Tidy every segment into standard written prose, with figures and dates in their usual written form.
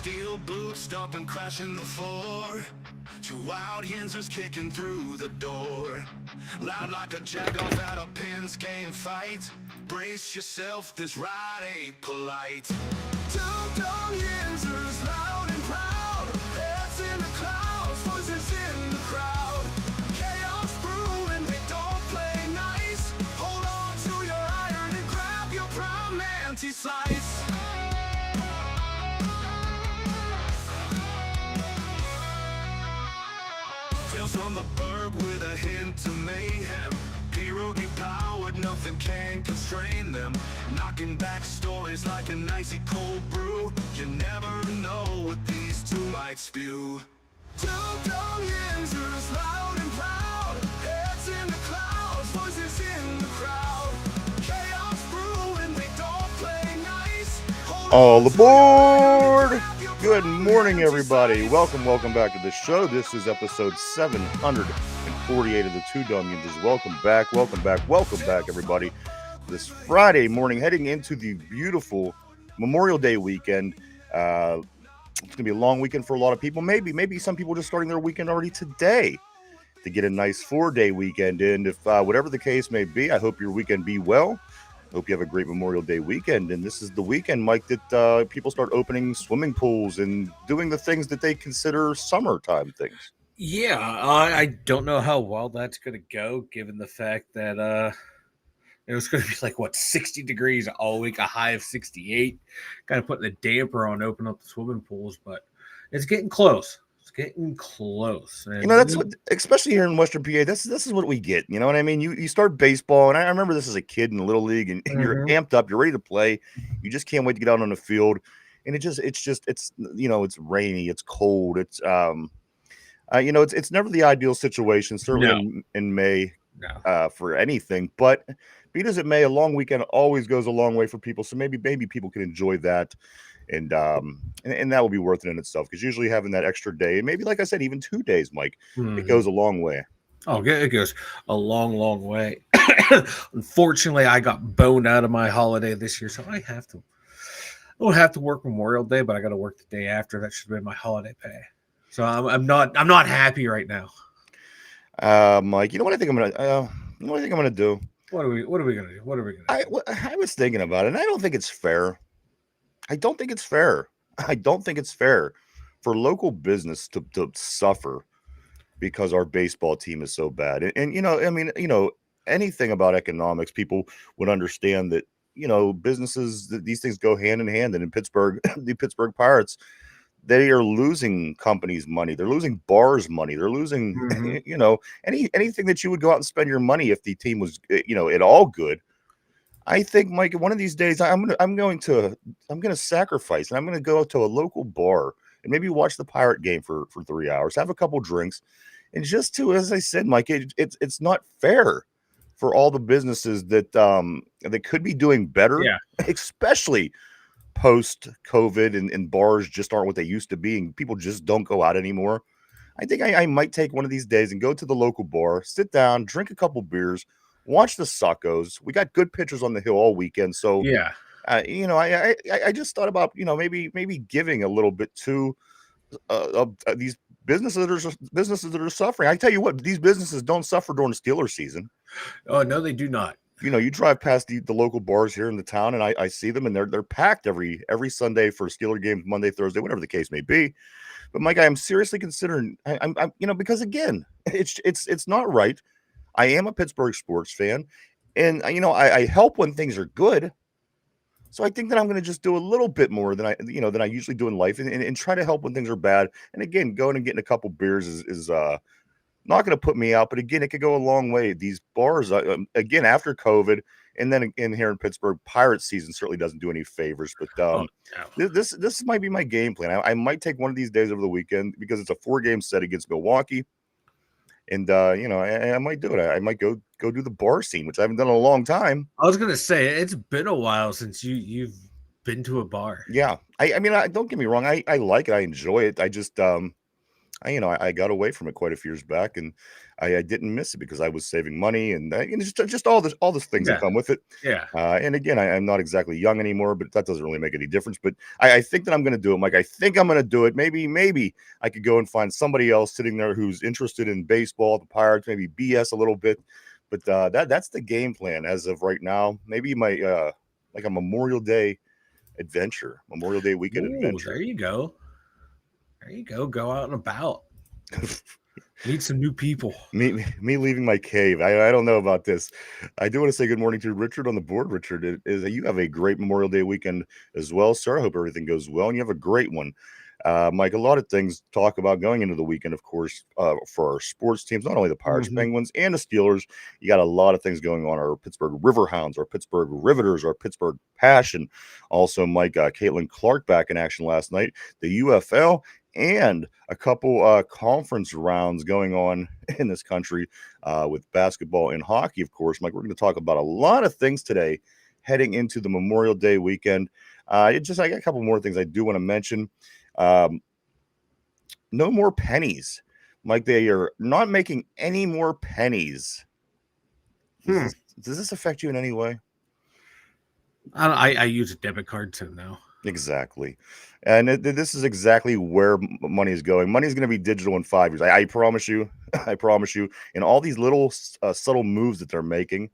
Steel boots stomping, crashing the floor. Two wild Yinzers kicking through the door. Loud like a jack-off at a pins game fight. Brace yourself, this ride ain't polite. Two dumb Yinzers, loud and proud. Heads in the clouds, voices in the crowd. Chaos brewing, they don't play nice. Hold on to your iron and grab your prime anti-slice. Tales from the burb with a hint of mayhem. Pierogi powered, nothing can constrain them. Knocking back stories like an icy cold brew. You never know what these two might spew. Two dumb Yinzers, loud and proud. Heads in the clouds, voices in the crowd. Chaos brewing, they don't play nice. All aboard! Good morning, everybody. Welcome back to the show. This is episode 748 of the Two Dumb Yinzers. Welcome back, everybody. This Friday morning, heading into the beautiful Memorial Day weekend. It's gonna be a long weekend for a lot of people. Maybe some people just starting their weekend already today to get a nice 4-day weekend in. If whatever the case may be, I hope your weekend be well. Hope you have a great Memorial Day weekend. And this is the weekend, Mike, that people start opening swimming pools and doing the things that they consider summertime things. Yeah, I don't know how well that's going to go, given the fact that it was going to be like, 60 degrees all week, a high of 68. Kind of putting a damper on opening up the swimming pools, but it's getting close. Getting close. And, that's what, especially here in Western PA, this is what we get. You know what I mean? You start baseball, and I remember this as a kid in the Little League, and you're amped up, you're ready to play. You just can't wait to get out on the field. And it's rainy, it's cold, it's it's never the ideal situation, certainly in May for anything. But be it as it may, a long weekend always goes a long way for people. So maybe people can enjoy that. And that will be worth it in itself, because usually having that extra day, and maybe, like I said, even 2 days, Mike, it goes a long way. Oh, it goes a long, long way. Unfortunately, I got boned out of my holiday this year, so I don't have to work Memorial Day, but I got to work the day after. That should have been my holiday pay. So I'm not happy right now. Mike, you know what I think I'm gonna do? What are we gonna do? I was thinking about it, and I don't think it's fair. I don't think it's fair for local business to suffer because our baseball team is so bad. And anything about economics, people would understand that, businesses, these things go hand in hand. And in Pittsburgh, the Pittsburgh Pirates, they are losing companies money. They're losing bars money. They're losing, anything that you would go out and spend your money if the team was, at all good. I think, Mike, one of these days I'm going to sacrifice, and I'm going to go to a local bar and maybe watch the Pirate game for 3 hours, have a couple drinks, and just to, as I said, Mike, it's not fair for all the businesses that could be doing better, especially post COVID, and bars just aren't what they used to be, and people just don't go out anymore. I think I might take one of these days and go to the local bar, sit down, drink a couple beers, watch the Suckos. We got good pitchers on the hill all weekend. So, I just thought about, maybe giving a little bit to these businesses that are suffering. I tell you what, these businesses don't suffer during the Steelers season. Oh, no, they do not. You drive past the local bars here in the town, and I see them, and they're packed every Sunday for Steeler games, Monday, Thursday, whatever the case may be. But Mike, I am seriously considering, I'm because again, it's not right. I am a Pittsburgh sports fan, and I help when things are good. So I think that I'm going to just do a little bit more than I usually do in life, and try to help when things are bad. And again, going and getting a couple beers is not going to put me out, but again, it could go a long way. These bars, again, after COVID, and then again here in Pittsburgh, Pirates season certainly doesn't do any favors. But this might be my game plan. I might take one of these days over the weekend, because it's a 4-game set against Milwaukee. And, I might do it. I might go do the bar scene, which I haven't done in a long time. I was going to say, it's been a while since you've been to a bar. Yeah. I mean, don't get me wrong. I like it. I enjoy it. I just, I got away from it quite a few years back, and I didn't miss it because I was saving money, and just all these things that Yeah. come with it. Yeah. And again, I'm not exactly young anymore, but that doesn't really make any difference. But I think that I'm going to do it, Mike. I think I'm going to do it. Maybe I could go and find somebody else sitting there who's interested in baseball, the Pirates, maybe BS a little bit. But that's the game plan as of right now. Maybe my like a Memorial Day adventure, Memorial Day weekend Ooh, adventure. there you go. There you go. Go out and about. Meet some new people. Me leaving my cave. I don't know about this. I do want to say good morning to Richard on the board. Richard, you have a great Memorial Day weekend as well, sir. I hope everything goes well and you have a great one. Mike, a lot of things to talk about going into the weekend, of course, for our sports teams, not only the Pirates, Mhm. Penguins, and the Steelers. You got a lot of things going on. Our Pittsburgh Riverhounds, our Pittsburgh Riveters, our Pittsburgh Passion. Also, Mike, Caitlin Clark back in action last night. The UFL and a couple conference rounds going on in this country with basketball and hockey, of course. Mike, we're going to talk about a lot of things today heading into the Memorial Day weekend. I got a couple more things I do want to mention. No more pennies. Mike, they are not making any more pennies. Does this affect you in any way? I use a debit card, so no. Exactly. And this is exactly where money is going. Money is going to be digital in 5 years. I promise you. I promise you. And all these little subtle moves that they're making,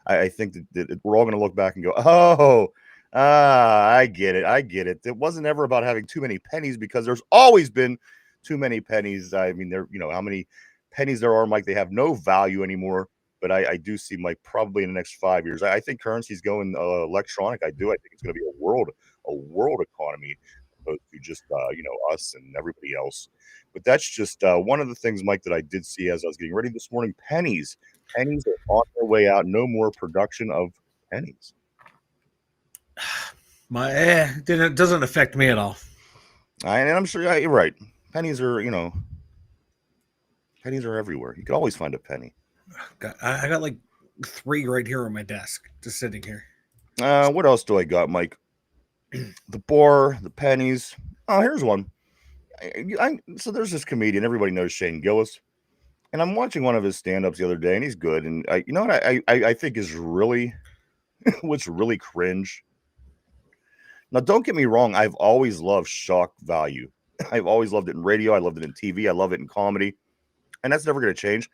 I think that we're all going to look back and go, oh, I get it. I get it. It wasn't ever about having too many pennies because there's always been too many pennies. I mean, how many pennies there are, Mike, they have no value anymore. But I do see, Mike, probably in the next 5 years. I think currency's going electronic. I do. I think it's going to be a world economy opposed to just us and everybody else. But that's just one of the things, Mike, that I did see as I was getting ready this morning. Pennies are on their way out. No more production of pennies. It doesn't affect me at all. And I'm sure you're right. Pennies are everywhere. You can always find a penny. I got like 3 right here on my desk, just sitting here. What else do I got, Mike? The bar, the pennies. Oh, here's one. So there's this comedian. Everybody knows Shane Gillis. And I'm watching one of his stand-ups the other day, and he's good. And you know what I think is really what's really cringe. Now, don't get me wrong. I've always loved shock value. I've always loved it in radio. I loved it in TV. I love it in comedy. And that's never going to change.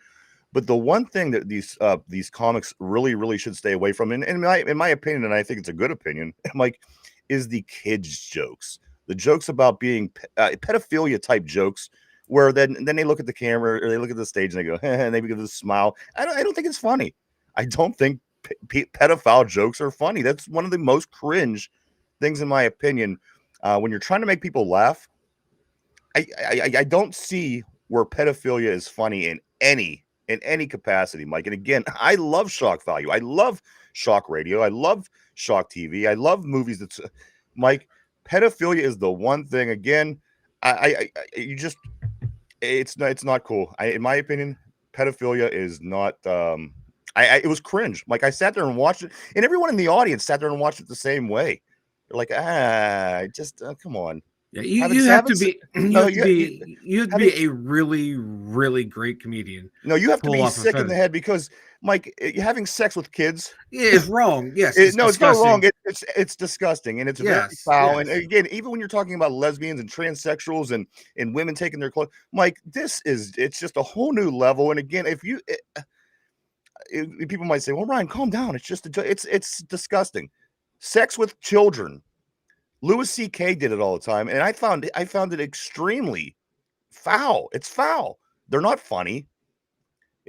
But the one thing that these comics really should stay away from, and in my opinion, and I think it's a good opinion, Mike, is the kids' jokes. The jokes about being pedophilia type jokes, where then they look at the camera or they look at the stage and they go, and they give a smile. I don't think it's funny. I don't think pedophile jokes are funny. That's one of the most cringe things, in my opinion. When you're trying to make people laugh, I don't see where pedophilia is funny in any capacity, Mike. And again, I love shock value. I love shock radio. I love shock TV. I love movies that's Mike. Pedophilia is the one thing. Again, it's not cool. In my opinion, pedophilia is not. It was cringe. Like I sat there and watched it, and everyone in the audience sat there and watched it the same way. They're like, just come on. Yeah, you have to be a really great comedian. No, you have to be sick in the head because, Mike, having sex with kids is wrong. Yes, it's not wrong. It's disgusting and it's very foul. Yes. And again, even when you're talking about lesbians and transsexuals and women taking their clothes, Mike, it's just a whole new level. And again, if people might say, "Well, Ryan, calm down. It's disgusting." Sex with children. Louis C.K. did it all the time, and I found it extremely foul. It's foul. They're not funny.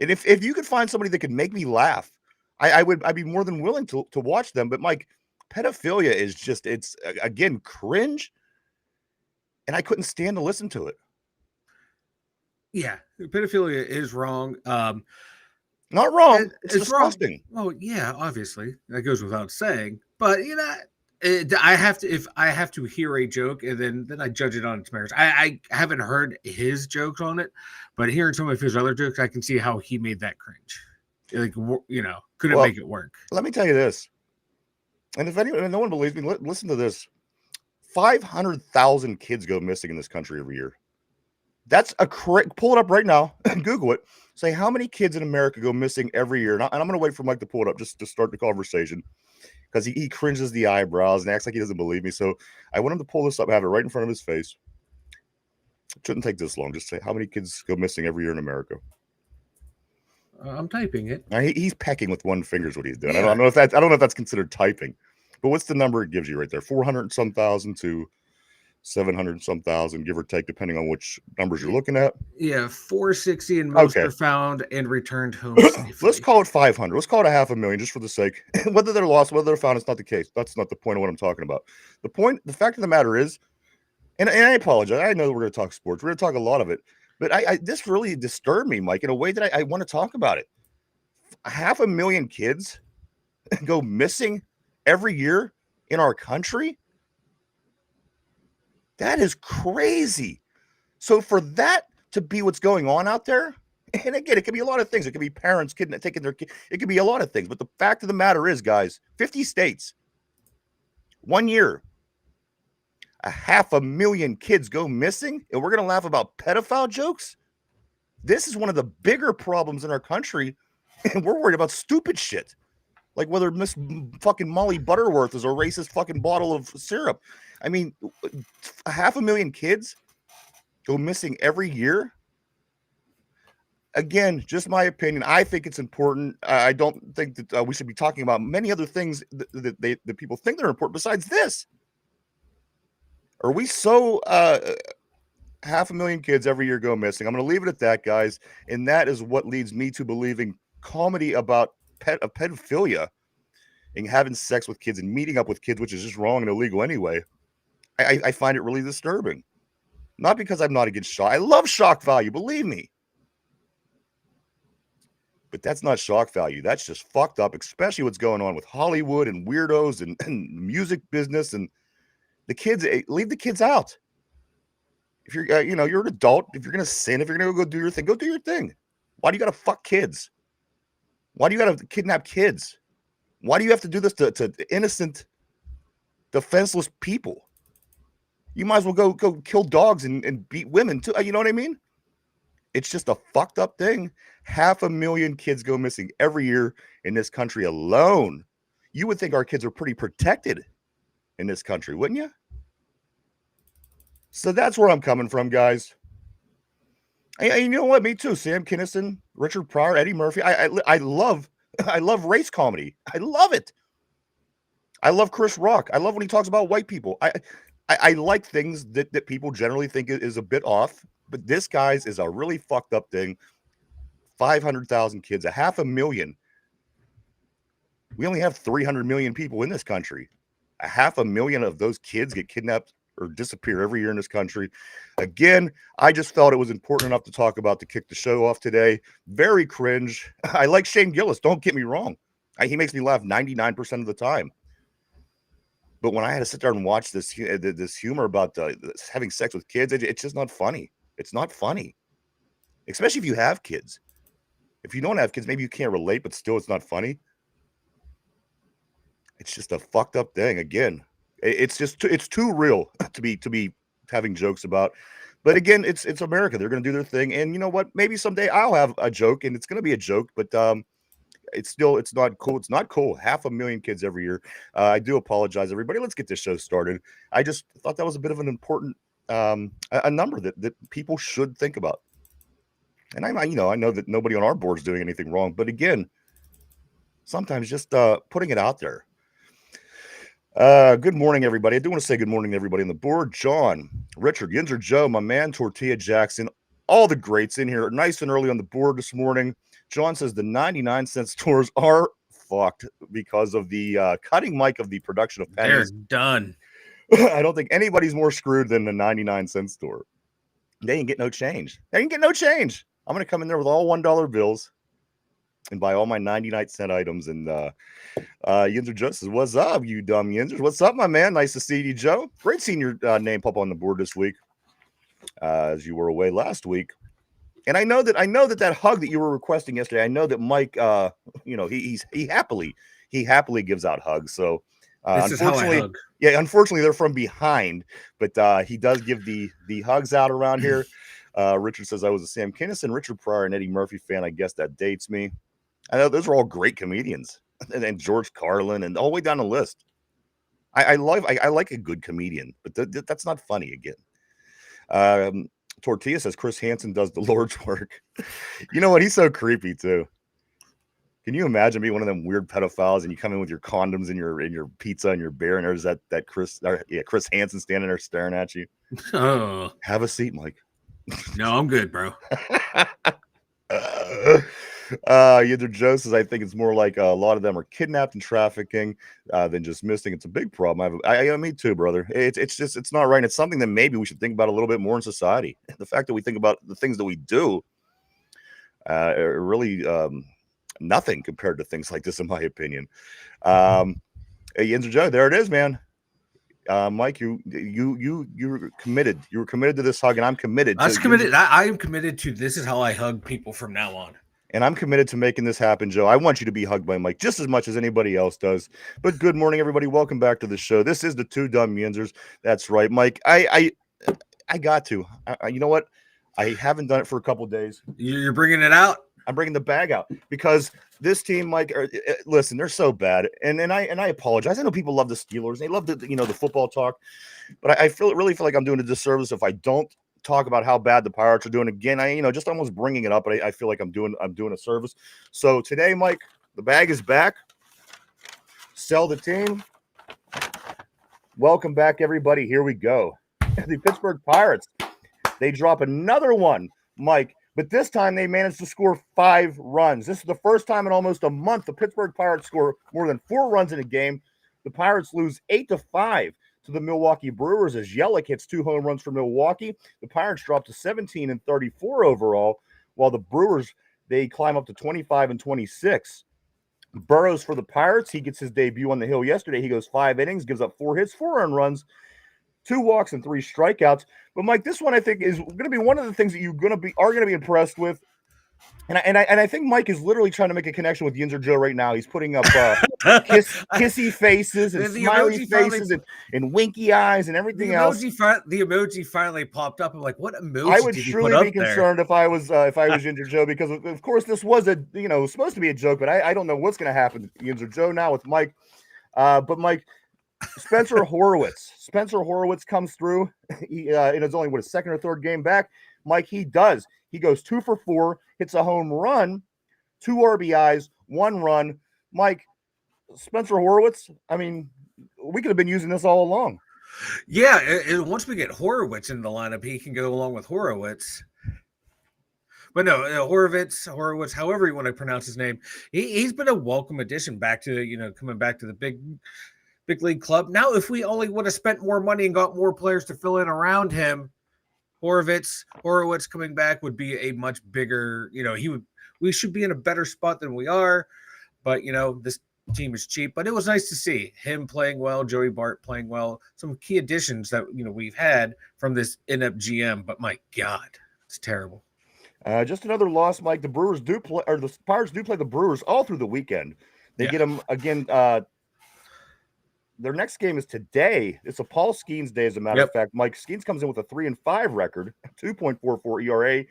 And if you could find somebody that could make me laugh, I'd be more than willing to watch them. But Mike, pedophilia is just it's again cringe, and I couldn't stand to listen to it. Yeah, pedophilia is wrong. Not wrong. It's disgusting. Wrong. Oh yeah, obviously that goes without saying. But I have to hear a joke and then I judge it on its merits. I haven't heard his jokes on it, but hearing some of his other jokes, I can see how he made that cringe. Like couldn't make it work. Let me tell you this, and if no one believes me, listen to this: 500,000 kids go missing in this country every year. That's a correct. Pull it up right now and Google it. Say how many kids in America go missing every year. And I'm going to wait for Mike to pull it up just to start the conversation because he cringes the eyebrows and acts like he doesn't believe me. So I want him to pull this up, have it right in front of his face. It shouldn't take this long. Just say how many kids go missing every year in America. I'm typing it. Now, he's pecking with one finger is what he's doing. Yeah. I don't know if that's considered typing, but what's the number it gives you right there? 400 and some thousand to 700 and some thousand, give or take, depending on which numbers you're looking at. Yeah, 460, and most Okay. are found and returned home safely. Let's call it 500. Let's call it 500,000 just for the sake. Whether they're lost, whether they're found, it's not the case. That's not the point of what I'm talking about. The fact of the matter is, and I apologize. I know we're going to talk sports. We're going to talk a lot of it, but this really disturbed me, Mike, in a way that I want to talk about it. 500,000 kids go missing every year in our country. That is crazy. So for that to be what's going on out there, and again, it could be a lot of things. It could be parents taking their kids. It could be a lot of things. But the fact of the matter is, guys, 50 states, 1 year, 500,000 kids go missing, and we're going to laugh about pedophile jokes? This is one of the bigger problems in our country, and we're worried about stupid shit. Like whether Miss fucking Molly Butterworth is a racist fucking bottle of syrup. I mean, 500,000 kids go missing every year. Again, just my opinion. I think it's important. I don't think that we should be talking about many other things that people think they're important besides this. Are we so 500,000 kids every year go missing? I'm going to leave it at that, guys. And that is what leads me to believing comedy about pedophilia and having sex with kids and meeting up with kids, which is just wrong and illegal anyway. I find it really disturbing. Not because I'm not against shock. I love shock value, believe me. But that's not shock value. That's just fucked up, especially what's going on with Hollywood and weirdos and music business and the kids. Leave the kids out. If you're, you're an adult. If you're gonna sin, if you're gonna go do your thing, go do your thing. Why do you gotta fuck kids? Why do you gotta kidnap kids? Why do you have to do this to innocent, defenseless people? You might as well go kill dogs and beat women too. You know what I mean? It's just a fucked up thing. 500,000 kids go missing every year in this country alone. You would think our kids are pretty protected in this country, wouldn't you? So that's where I'm coming from, guys. And you know what? Me too. Sam Kinison, Richard Pryor, Eddie Murphy. I love race comedy. I love it. I love Chris Rock. I love when he talks about white people. I like things that people generally think is a bit off, but this, guys, is a really fucked up thing. 500,000 kids, 500,000. We only have 300 million people in this country. 500,000 of those kids get kidnapped or disappear every year in this country. Again, I just felt it was important enough to talk about to kick the show off today. Very cringe. I like Shane Gillis. Don't get me wrong. He makes me laugh 99% of the time. But when I had to sit there and watch this humor about having sex with kids, it's just not funny. It's not funny, especially if you have kids. If you don't have kids, maybe you can't relate, but still it's not funny. It's just a fucked up thing. Again, it's too real to be having jokes about. But again, it's America. They're going to do their thing. And you know what? Maybe someday I'll have a joke and it's going to be a joke, but it's not cool. It's not cool. 500,000 kids every year. I do apologize, everybody. Let's get this show started. I just thought that was a bit of an important a number that people should think about. And I know that nobody on our board is doing anything wrong, but again, sometimes just putting it out there. Good morning, everybody. I do want to say good morning to everybody on the board. John, Richard, Yinzer, Joe, my man, Tortilla Jackson, all the greats in here, nice and early on the board this morning. John says the 99-cent stores are fucked because of the cutting mic of the production of pennies. They're done. I don't think anybody's more screwed than the 99-cent store. They ain't get no change. I'm going to come in there with all $1 bills and buy all my 99-cent items. And Yinzer Joe says, what's up, you dumb Yinzers? What's up, my man? Nice to see you, Joe. Great seeing your name pop on the board this week, as you were away last week. And I know that hug that you were requesting yesterday, I know that Mike, he happily gives out hugs. So This is how I hug. Yeah, unfortunately they're from behind, but he does give the hugs out around here. Richard says, I was a Sam Kinison, Richard Pryor, and Eddie Murphy fan. I guess that dates me. I know those are all great comedians. And then George Carlin and all the way down the list. I like a good comedian, but that's not funny again. Tortilla says Chris Hansen does the Lord's work. You know what? He's so creepy too. Can you imagine being one of them weird pedophiles and you come in with your condoms and your pizza and your beer and there's that Chris Hansen standing there staring at you? Oh, have a seat, Mike. No, I'm good, bro. Yinzer Joe says, I think it's more like a lot of them are kidnapped and trafficking than just missing. It's a big problem. Me too, brother. It's not right. It's something that maybe we should think about a little bit more in society. The fact that we think about the things that we do are really nothing compared to things like this, in my opinion. Yinzer Joe, there it is, man. Mike, you're committed. You were committed to this hug, and I'm committed. I am committed to this is how I hug people from now on. And I'm committed to making this happen, Joe. I want you to be hugged by Mike just as much as anybody else does. But good morning, everybody. Welcome back to the show. This is the Two Dumb Yinzers. That's right, Mike. I got to. You know what? I haven't done it for a couple of days. You're bringing it out? I'm bringing the bag out because this team, Mike, listen, they're so bad. And I apologize. I know people love the Steelers. They love the football talk. But I really feel like I'm doing a disservice if I don't talk about how bad the Pirates are doing. Again, just almost bringing it up, but I feel like I'm doing a service. So today, Mike, the bag is back. Sell the team. Welcome back, everybody. Here we go. The Pittsburgh Pirates. They drop another one, Mike, but this time they managed to score 5 runs. This is the first time in almost a month the Pittsburgh Pirates score more than 4 runs in a game. The Pirates lose 8-5 to the Milwaukee Brewers as Yelich hits 2 home runs for Milwaukee. The Pirates drop to 17-34 overall, while the Brewers, they climb up to 25-26. Burrows for the Pirates, he gets his debut on the hill yesterday. He goes 5 innings, gives up 4 hits, 4 earned runs, 2 walks, and 3 strikeouts. But Mike, this one I think is going to be one of the things that are going to be impressed with. And I think Mike is literally trying to make a connection with Yinzer Joe right now. He's putting up kissy faces and smiley faces and winky eyes and everything else. The emoji finally popped up. I'm like, what emoji? I would truly be concerned if I was Yinzer Joe, because of course this was supposed to be a joke, but I don't know what's going to happen to Yinzer Joe now with Mike. But Mike, Spencer Horwitz comes through. He in his only his second or third game back. Mike, he goes 2 for 4, hits a home run, 2 RBIs, 1 run. Mike, Spencer Horwitz, I mean, we could have been using this all along. Yeah, once we get Horowitz in the lineup, he can go along with Horowitz. But no, Horowitz, however you want to pronounce his name, he's been a welcome addition back to, coming back to the big league club. Now, if we only would have spent more money and got more players to fill in around him, Horowitz coming back would be a much bigger, we should be in a better spot than we are. But, this team is cheap. But it was nice to see him playing well, Joey Bart playing well, some key additions that, we've had from this inept GM. But my God, it's terrible. Just another loss, Mike. The Pirates do play the Brewers all through the weekend. They get them again. Their next game is today. It's a Paul Skeens day, as a matter of fact. Mike Skeens comes in with a 3-5 record, 2.44 ERA,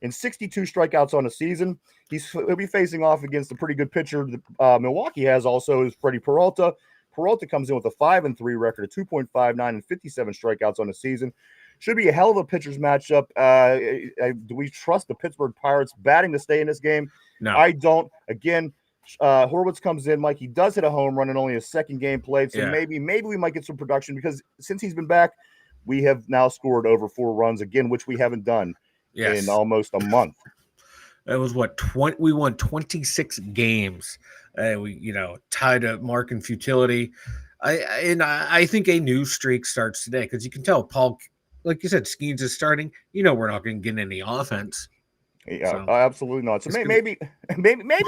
and 62 strikeouts on the season. He'll be facing off against a pretty good pitcher Milwaukee has also, is Freddie Peralta. Peralta comes in with a 5-3 record, a 2.59 and 57 strikeouts on the season. Should be a hell of a pitcher's matchup. Do we trust the Pittsburgh Pirates batting to stay in this game? No. I don't. Again, Horwitz comes in, Mike. He does hit a home run in only his second game played, so maybe we might get some production, because since he's been back, we have now scored over 4 runs again, which we haven't done in almost a month. It was we won 26 games. We tied a mark in futility. I think a new streak starts today, because you can tell Paul, like you said, Skeens is starting. We're not going to get any offense. Yeah, absolutely not. So maybe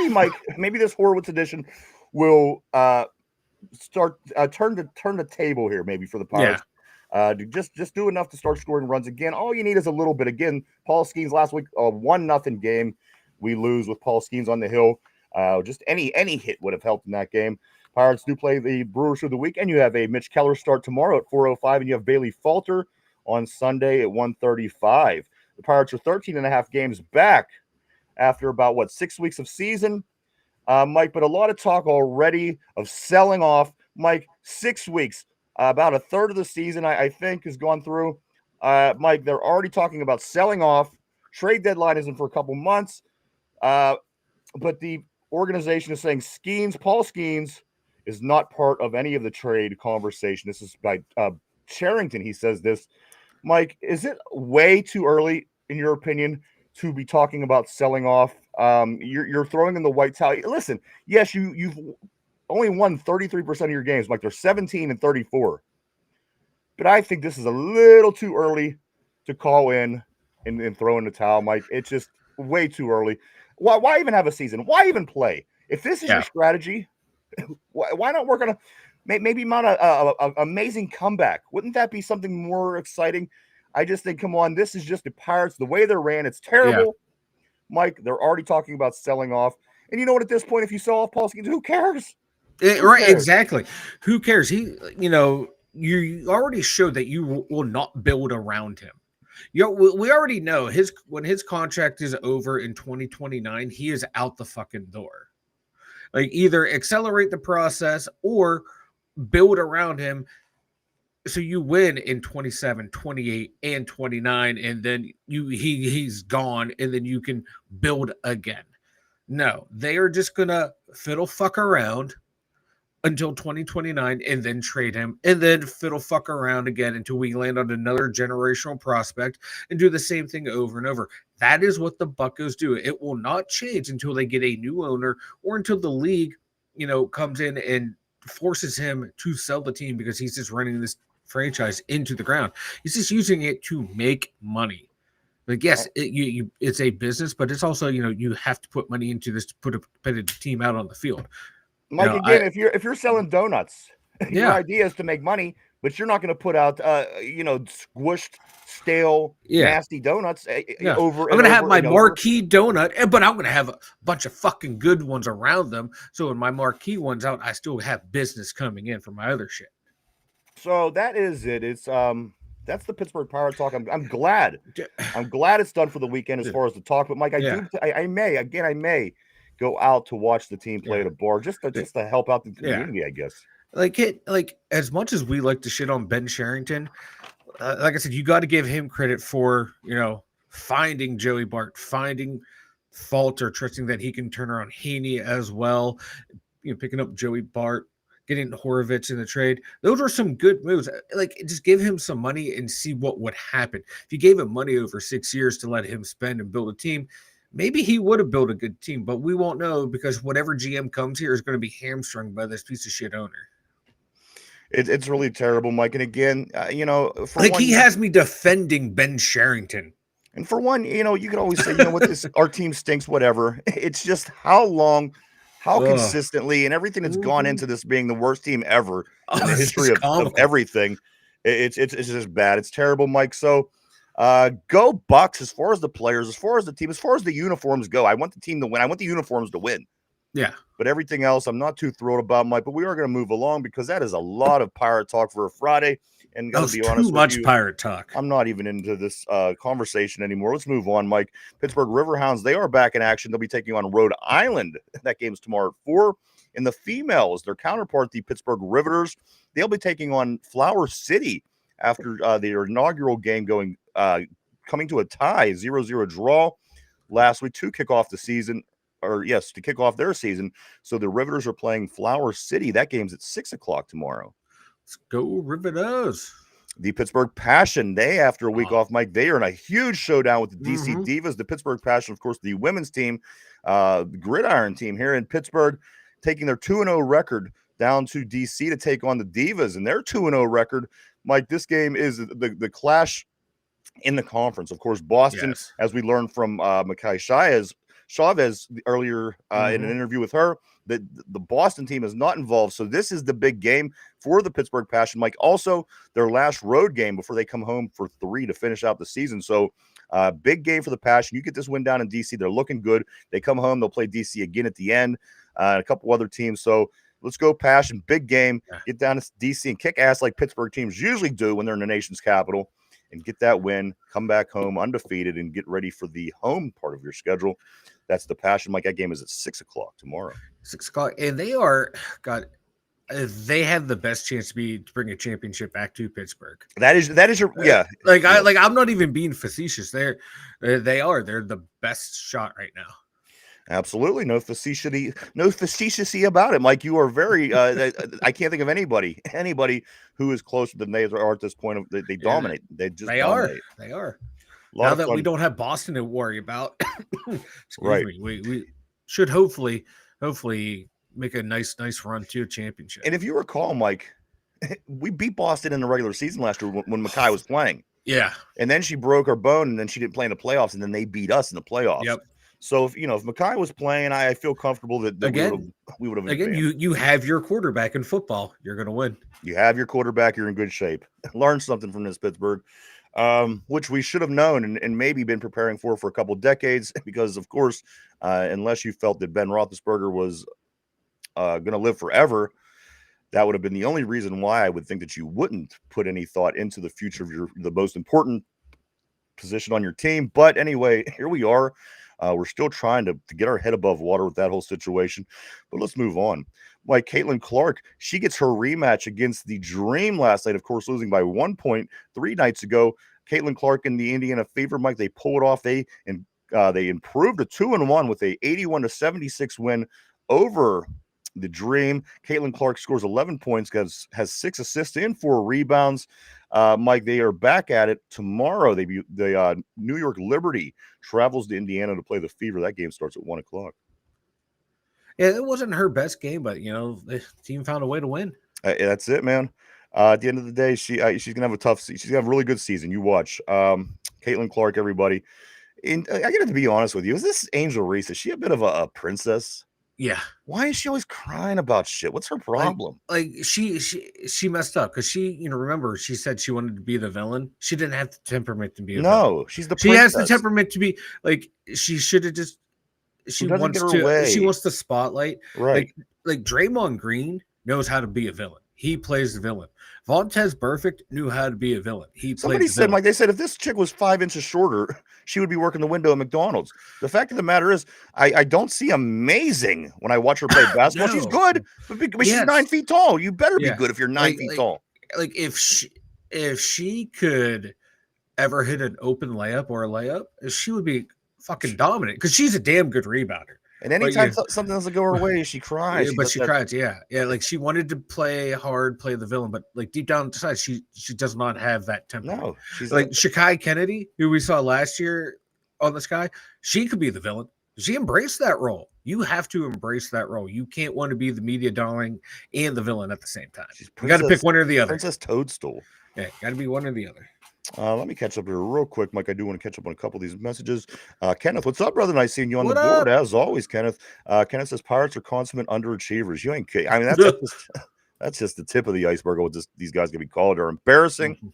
Mike, maybe this Horwitz edition will start turn the table here, maybe, for the Pirates. Just do enough to start scoring runs again. All you need is a little bit. Again, Paul Skeens last week, 1-0 game. We lose with Paul Skeens on the hill. Just any hit would have helped in that game. Pirates do play the Brewers through the weekend. You have a Mitch Keller start tomorrow at 4:05, and you have Bailey Falter on Sunday at 1:35. The Pirates are 13 and a half games back after about, 6 weeks of season, Mike, but a lot of talk already of selling off. Mike, 6 weeks, about a third of the season, I think, has gone through. Mike, they're already talking about selling off. Trade deadline isn't for a couple months, but the organization is saying Paul Skeens, is not part of any of the trade conversation. This is by Charrington. He says this. Mike, is it way too early, in your opinion, to be talking about selling off? You're throwing in the white towel. Listen, yes, you've only won 33% of your games. Mike, they're 17 and 34. But I think this is a little too early to call in and throw in the towel, Mike. It's just way too early. Why even have a season? Why even play? If this is your strategy, why not work on maybe mount a amazing comeback? Wouldn't that be something more exciting? I just think, come on, this is just the Pirates. The way they're ran, it's terrible. Yeah. Mike, they're already talking about selling off. And you know what? At this point, if you sell off Paul Skeens, who cares? Right, exactly. Who cares? You already showed that you will not build around him. We already know when his contract is over in 2029, he is out the fucking door. Like, either accelerate the process or build around him so you win in 27, 28, and 29, and then he's gone, and then you can build again. No, they are just gonna fiddle fuck around until 2029 and then trade him, and then fiddle fuck around again until we land on another generational prospect and do the same thing over and over. That is what the Buccos do. It will not change until they get a new owner or until the league, comes in and forces him to sell the team because he's just running this franchise into the ground. He's just using it to make money. Like, yes, it's a business, but it's also, you have to put money into this to put a competitive team out on the field. Mike, again, if you're selling donuts, your idea is to make money, but you're not going to put out, squished, stale, nasty donuts over. I'm going to have my marquee donut, but I'm going to have a bunch of fucking good ones around them. So when my marquee one's out, I still have business coming in for my other shit. So that is it. It's that's the Pittsburgh Pirate talk. I'm glad. I'm glad it's done for the weekend as far as the talk. But Mike, I may go out to watch the team play at a bar just to help out the community, I guess. Like as much as we like to shit on Ben Charrington, like I said, you got to give him credit for finding Joey Bart, finding fault or trusting that he can turn around Heaney as well. Picking up Joey Bart, getting Horowitz in the trade. Those are some good moves. Like, just give him some money and see what would happen. If you gave him money over 6 years to let him spend and build a team, maybe he would have built a good team, but we won't know because whatever GM comes here is going to be hamstrung by this piece of shit owner. It's really terrible, Mike. And again, he has me defending Ben Charrington. And for one, you can always say, our team stinks, whatever. It's just how consistently and everything that's gone into this being the worst team ever in the history of everything. It's just bad. It's terrible, Mike. So go Bucks as far as the players, as far as the team, as far as the uniforms go. I want the team to win. I want the uniforms to win. Yeah. But everything else, I'm not too thrilled about, Mike. But we are going to move along because that is a lot of Pirate talk for a Friday. And gotta be honest, too much Pirate talk. I'm not even into this conversation anymore. Let's move on, Mike. Pittsburgh Riverhounds, they are back in action. They'll be taking on Rhode Island. That game's tomorrow at 4. In the females, their counterpart, the Pittsburgh Riveters, they'll be taking on Flower City after their inaugural game coming to a tie, 0-0 draw last week to kick off the season. To kick off their season. So the Riveters are playing Flower City. That game's at 6:00 tomorrow. Let's go Riveters. The Pittsburgh Passion, after a week off, Mike, they are in a huge showdown with the DC Divas. The Pittsburgh Passion, of course, the women's team, the Gridiron team here in Pittsburgh, taking their 2-0 record down to DC to take on the Divas and their 2-0 record. Mike, this game is the clash in the conference. Of course, Boston, as we learned from Makai Chavez earlier in an interview with her, that the Boston team is not involved. So this is the big game for the Pittsburgh Passion, Mike. Also, their last road game before they come home for 3 to finish out the season. So big game for the Passion. You get this win down in DC. They're looking good. They come home. They'll play DC again at the end. And a couple other teams. So let's go Passion. Big game. Get down to DC and kick ass like Pittsburgh teams usually do when they're in the nation's capital. and get that win, come back home undefeated, and get ready for the home part of your schedule. That's the passion. Mike, that game is at 6 o'clock tomorrow. 6 o'clock, and they have the best chance to bring a championship back to Pittsburgh. That is your I'm not even being facetious. They're the best shot right now. Absolutely, no facetiousy about it, Mike. You are very. I can't think of anybody who is closer than they are at this point. They dominate. They dominate. They are. Now that we don't have Boston to worry about, right? We should hopefully make a nice run to a championship. And if you recall, Mike, we beat Boston in the regular season last year when Makai was playing. Yeah, and then she broke her bone, and then she didn't play in the playoffs, and then they beat us in the playoffs. Yep. So if Makai was playing, I feel comfortable that we would have. Again, you have your quarterback in football. You're going to win. You have your quarterback. You're in good shape. Learn something from this, Pittsburgh, which we should have known and maybe been preparing for a couple of decades. Because of course, unless you felt that Ben Roethlisberger was going to live forever, that would have been the only reason why I would think that you wouldn't put any thought into the future of the most important position on your team. But anyway, here we are. We're still trying to get our head above water with that whole situation. But let's move on. Like Caitlin Clark, she gets her rematch against the Dream last night, of course, losing by 1 point 3 nights ago. Caitlin Clark and the Indiana Fever, Mike, they pull it off. They improved to 2-1 with a 81-76 win over the Dream. Caitlin Clark scores 11 points, has 6 assists and 4 rebounds. Mike, they are back at it tomorrow. The New York Liberty travels to Indiana to play the Fever. That game starts at 1 o'clock. Yeah, it wasn't her best game, but the team found a way to win. That's it, man. At the end of the day, she's gonna have a tough season. She's gonna have a really good season. You watch. Caitlin Clark, everybody. And I got to be honest with you. Is this Angel Reese? Is she a bit of a princess? Yeah. Why is she always crying about shit? What's her problem? Like she messed up because she, remember, she said she wanted to be the villain. She didn't have the temperament to be a villain. She's the She princess. has the temperament to be like, she should have just, she wants the spotlight. Right. Like Draymond Green knows how to be a villain. He plays the villain. Vontez Burfict knew how to be a villain. Somebody said, Mike, they said if this chick was 5 inches shorter, she would be working the window at McDonald's. The fact of the matter is, I don't see amazing when I watch her play basketball. No. She's good, but she's 9 feet tall. You better be good if you're 9 feet tall. Like if she could ever hit an open layup or a layup, she would be fucking dominant because she's a damn good rebounder. And anytime something doesn't go her way, she cries. Yeah, she cries. Yeah. Like she wanted to play hard, play the villain, but like deep down inside, she does not have that temperament. No, she's like Shakai Kennedy, who we saw last year on the Sky. She could be the villain. She embraced that role. You have to embrace that role. You can't want to be the media darling and the villain at the same time. You got to pick one or the other. Princess Toadstool. Yeah, got to be one or the other. Let me catch up here real quick, Mike. I do want to catch up on a couple of these messages. Kenneth, what's up, brother? Nice seeing you on the board as always, Kenneth. Kenneth says Pirates are consummate underachievers. You ain't kidding. I mean, that's just the tip of the iceberg of what these guys gonna be called. They're embarrassing,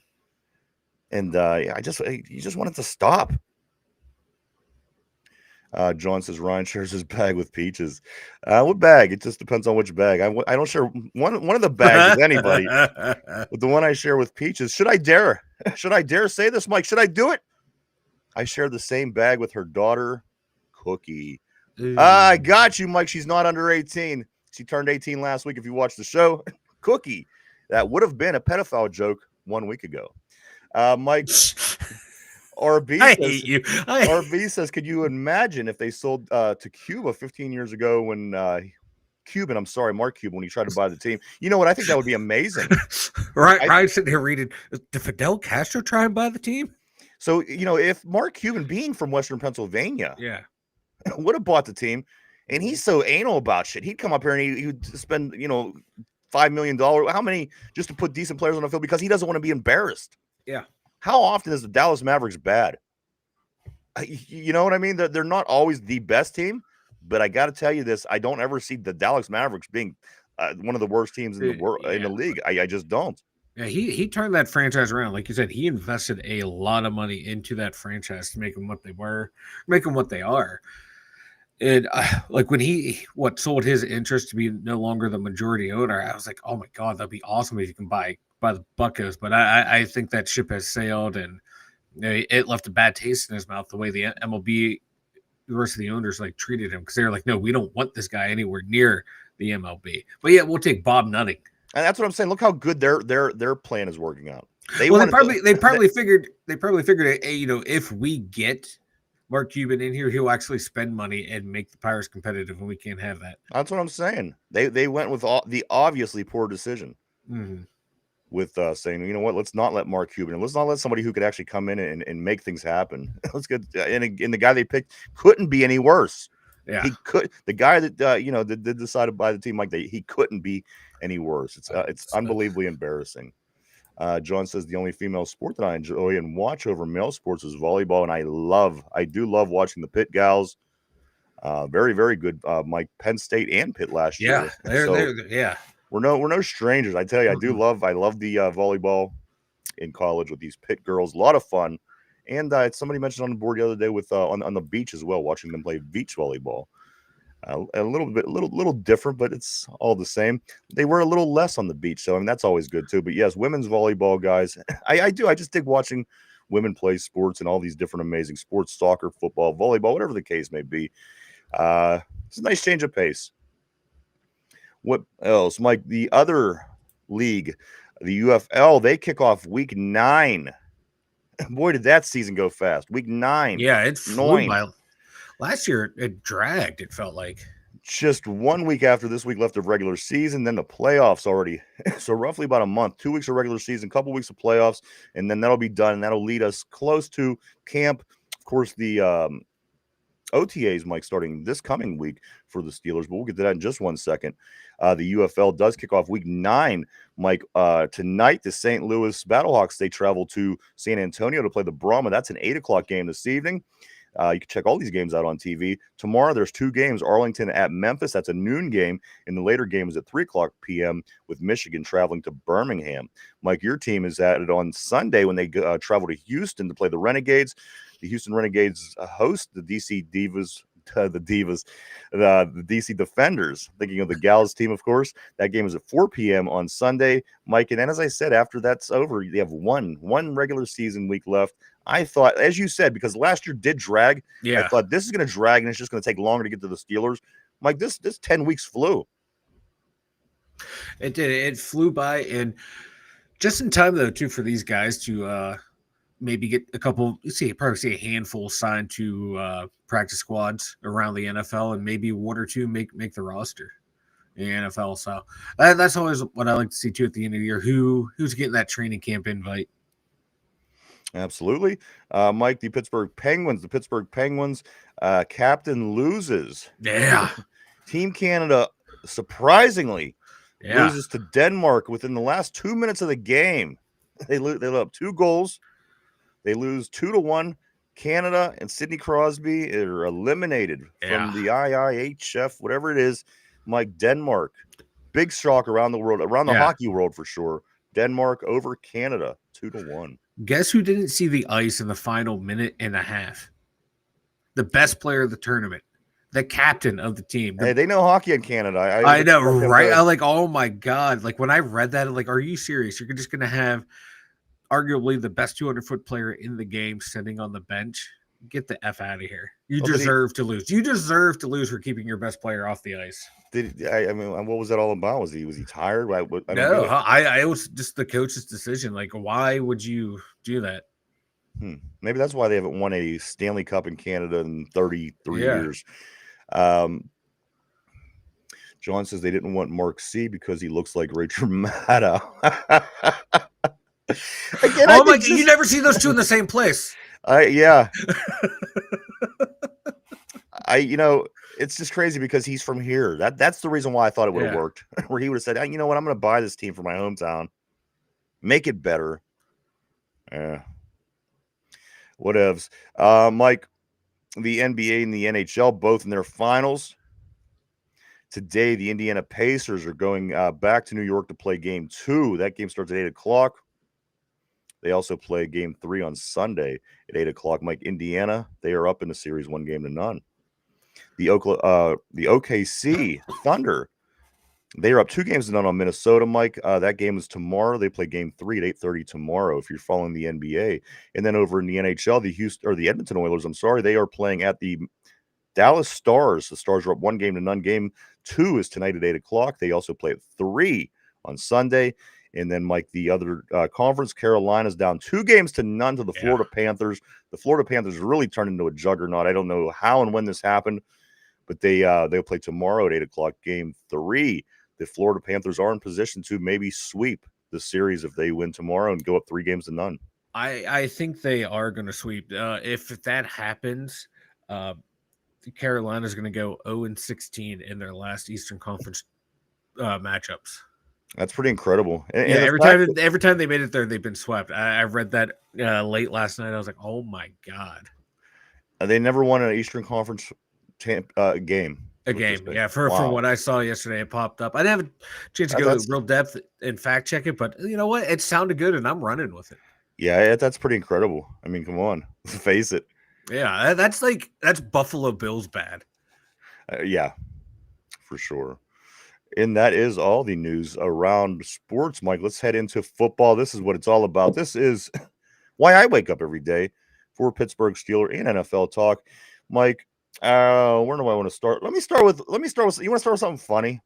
and you just want it to stop. John says Ryan shares his bag with Peaches. What bag? It just depends on which bag. I don't share one of the bags with anybody. But the one I share with Peaches, should I dare say this, Mike? Should I do it? I share the same bag with her daughter, Cookie. I got you, Mike. She's not under 18. She turned 18 last week. If you watched the show, Cookie. That would have been a pedophile joke 1 week ago. Mike. RB says, could you imagine if they sold to Cuba 15 years ago when Mark Cuban, when he tried to buy the team? You know what? I think that would be amazing. Right. I'm sitting here reading, did Fidel Castro try and buy the team? So, if Mark Cuban, being from Western Pennsylvania, would have bought the team, and he's so anal about shit, he'd come up here and he would spend, $5 million. How many just to put decent players on the field because he doesn't want to be embarrassed? Yeah. How often is the Dallas Mavericks bad? You know what I mean? They're not always the best team, but I got to tell you this: I don't ever see the Dallas Mavericks being one of the worst teams in the world in the league. I just don't. Yeah, he turned that franchise around. Like you said, he invested a lot of money into that franchise to make them what they were, make them what they are. And like when he sold his interest to be no longer the majority owner, I was like, oh my god, that'd be awesome if you can buy by the Buccos, but I think that ship has sailed, and it left a bad taste in his mouth the way the MLB, the rest of the owners like treated him, because they were like, no, we don't want this guy anywhere near the MLB. But yeah, we'll take Bob Nutting. And that's what I'm saying. Look how good their plan is working out. They probably figured, if we get Mark Cuban in here, he'll actually spend money and make the Pirates competitive, and we can't have that. That's what I'm saying. They went with the obviously poor decision with saying, you know what, let's not let Mark Cuban, let's not let somebody who could actually come in and make things happen. Let's get and the guy they picked couldn't be any worse. Yeah, he could. The guy that that decided by the team like that, he couldn't be any worse. It's unbelievably embarrassing. John says the only female sport that I enjoy and watch over male sports is volleyball, and I do love watching the Pitt gals. Very, very good. Mike, Penn State and Pitt last year. Yeah. We're no strangers. I tell you, I love the volleyball in college with these Pitt girls. A lot of fun. And somebody mentioned on the board the other day with on the beach as well, watching them play beach volleyball. A little different, but it's all the same. They were a little less on the beach, so I mean that's always good too. But yes, women's volleyball, guys, I just dig watching women play sports and all these different amazing sports: soccer, football, volleyball, whatever the case may be. It's a nice change of pace. What else, Mike? The other league, the UFL, they kick off week 9. Boy, did that season go fast. Week 9. Yeah, it flew by. Last year, it dragged, it felt like. Just 1 week after this week left of regular season, then the playoffs already. So roughly about a month, 2 weeks of regular season, couple weeks of playoffs, and then that'll be done, and that'll lead us close to camp. Of course, the OTAs, Mike, starting this coming week for the Steelers, but we'll get to that in just 1 second. The UFL does kick off week 9, Mike. Tonight, the St. Louis Battlehawks, they travel to San Antonio to play the Brahma. That's an 8 o'clock game this evening. You can check all these games out on TV. Tomorrow, there's 2 games. Arlington at Memphis. That's a noon game. And the later game is at 3 o'clock p.m. with Michigan traveling to Birmingham. Mike, your team is at it on Sunday when they travel to Houston to play the Renegades. The Houston Renegades host the DC Divas. The DC Defenders, thinking of the Gals team, of course. That game is at 4 p.m. on Sunday, Mike. And then, as I said, after that's over, they have one regular season week left. I thought, as you said, because last year did drag. Yeah. I thought this is going to drag, and it's just going to take longer to get to the Steelers. Mike, this 10 weeks flew. It did. It flew by, and just in time, though, too, for these guys to maybe get a couple, probably see a handful signed to practice squads around the NFL, and maybe 1 or 2 make the roster in the NFL. So that's always what I like to see too at the end of the year. Who's getting that training camp invite? Absolutely. Mike, the Pittsburgh Penguins captain loses. Yeah. Team Canada surprisingly loses to Denmark within the last 2 minutes of the game. They let up 2 goals. They lose 2-1. Canada and Sidney Crosby are eliminated from the IIHF, whatever it is. Mike, Denmark, big shock around the world, around the hockey world for sure. Denmark over Canada, 2-1. Guess who didn't see the ice in the final minute and a half? The best player of the tournament, the captain of the team. Hey, they know hockey in Canada. I know, right? I'm like, oh my God. Like when I read that, I'm like, are you serious? You're just going to have arguably the best 200-foot player in the game sitting on the bench? Get the F out of here. You deserve to lose. You deserve to lose for keeping your best player off the ice. I mean, what was that all about? Was he tired? I it was just the coach's decision. Like, why would you do that? Maybe that's why they haven't won a Stanley Cup in Canada in 33 years. John says they didn't want Mark C because he looks like Rachel Maddow. Again, oh my God, you never see those two in the same place. It's just crazy because he's from here. That's the reason why I thought it would have worked. Where he would have said, hey, you know what, I'm going to buy this team for my hometown, make it better. Whatevs. Mike, the NBA and the NHL both in their finals. Today, the Indiana Pacers are going back to New York to play Game 2. That game starts at 8 o'clock. They also play Game 3 on Sunday at 8 o'clock. Mike, Indiana, they are up in the series 1-0. The OKC Thunder, They are up 2-0 on Minnesota, Mike. That game is tomorrow. They play game 3 at 8:30 tomorrow. If you're following the NBA, and then over in the NHL, the Edmonton Oilers. I'm sorry, they are playing at the Dallas Stars. The Stars are up 1-0. Game 2 is tonight at 8:00. They also play at 3 on Sunday. And then, Mike, the other conference, Carolina's down 2-0 to the Florida Panthers. The Florida Panthers really turned into a juggernaut. I don't know how and when this happened, but they'll play tomorrow at 8:00. Game 3. The Florida Panthers are in position to maybe sweep the series if they win tomorrow and go up 3-0. I think they are going to sweep. If that happens, Carolina's going to go 0-16 in their last Eastern Conference matchups. That's pretty incredible. And every time they made it there, they've been swept. I read that late last night. I was like, oh my god! They never won an Eastern Conference game. Yeah. From what I saw yesterday, it popped up. I didn't have a chance to go real depth and fact check it, but you know what? It sounded good, and I'm running with it. Yeah, that's pretty incredible. I mean, come on, face it. Yeah, that's Buffalo Bills bad. Yeah, for sure. And that is all the news around sports, Mike. Let's head into football. This is what it's all about. This is why I wake up every day for Pittsburgh Steelers and NFL talk. Mike, where do I want to start? Let me start with. You want to start with something funny?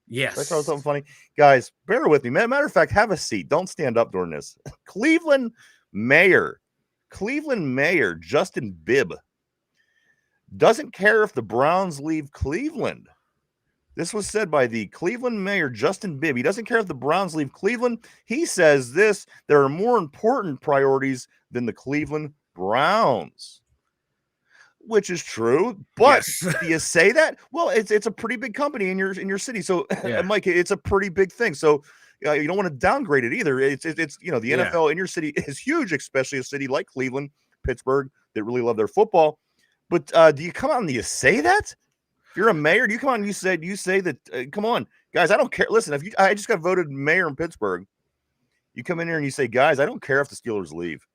Yes. Let's start with something funny, guys. Bear with me. Matter of fact, have a seat. Don't stand up during this. Cleveland Mayor Justin Bibb doesn't care if the Browns leave Cleveland. This was said by the Cleveland Mayor, Justin Bibb. He doesn't care if the Browns leave Cleveland. He says there are more important priorities than the Cleveland Browns, which is true. But do you say that? Well, it's a pretty big company in your city. So, Mike, it's a pretty big thing. So you don't want to downgrade it either. It's the NFL in your city is huge, especially a city like Cleveland, Pittsburgh, that really love their football. But do you come out and do you say that? If you're a mayor, do you come on and you say that, come on, guys, I don't care. Listen, I just got voted mayor in Pittsburgh. You come in here and you say, guys, I don't care if the Steelers leave.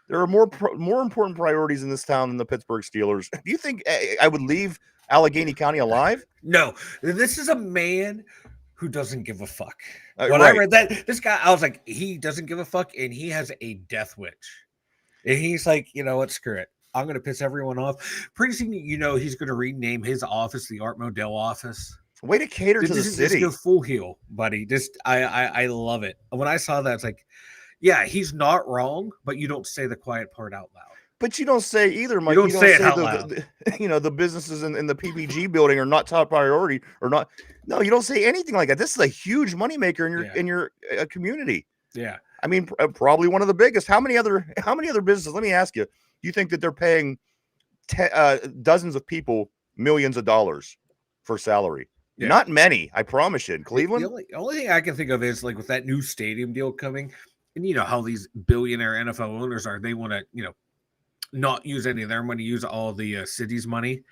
There are more important priorities in this town than the Pittsburgh Steelers. Do you think I would leave Allegheny County alive? No, this is a man who doesn't give a fuck. When I read that, this guy, I was like, he doesn't give a fuck, and he has a death wish. And he's like, you know what, screw it. I'm going to piss everyone off. Pretty soon, he's going to rename his office the Art Modell office. Way to cater to the city. Just go full heel, buddy. I love it. When I saw that, it's like, yeah, he's not wrong, but you don't say the quiet part out loud. But you don't say either, Mike. You don't say it out loud. The businesses in the PPG building are not top priority or not. No, you don't say anything like that. This is a huge moneymaker in your community. Yeah. I mean, probably one of the biggest. How many other businesses? Let me ask you. Do you think that they're paying dozens of people millions of dollars for salary? Yeah. Not many, I promise you. In Cleveland, the only thing I can think of is like with that new stadium deal coming, and you know how these billionaire NFL owners are. They want to, not use any of their money, use all the city's money,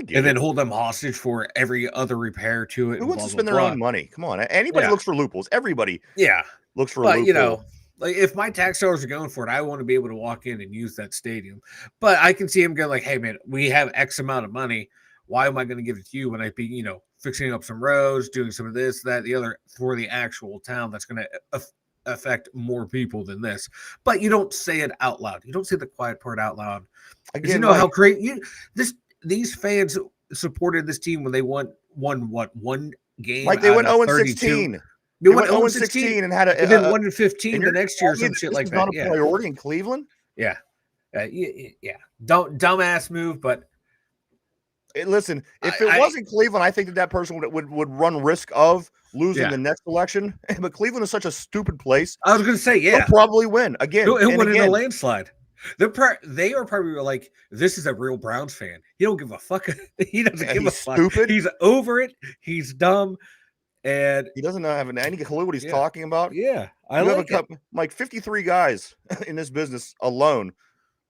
then hold them hostage for every other repair to it. Who wants to spend their own money? Come on, anybody looks for loopholes. Everybody, looks for a loophole. Like if my tax dollars are going for it, I want to be able to walk in and use that stadium. But I can see him go like, hey man, we have X amount of money. Why am I going to give it to you when I be, fixing up some roads, doing some of this, that, the other for the actual town that's going to affect more people than this. But you don't say it out loud. You don't say the quiet part out loud. Again, you know how great these fans supported this team when they won one game. Like they went 0-16. They went 0-16 and had then 1-15 the next year or some shit like that. Not a priority in Cleveland. Yeah. Dumbass move, but listen, if it wasn't Cleveland, I think that person would run risk of losing the next election. But Cleveland is such a stupid place. I was going to say, they'll probably win again. He'll win in a landslide. They are probably like, this is a real Browns fan. He don't give a fuck. He doesn't give a fuck. Stupid. He's over it. He's dumb. And he doesn't have any clue what he's talking about. Yeah. Like 53 guys in this business alone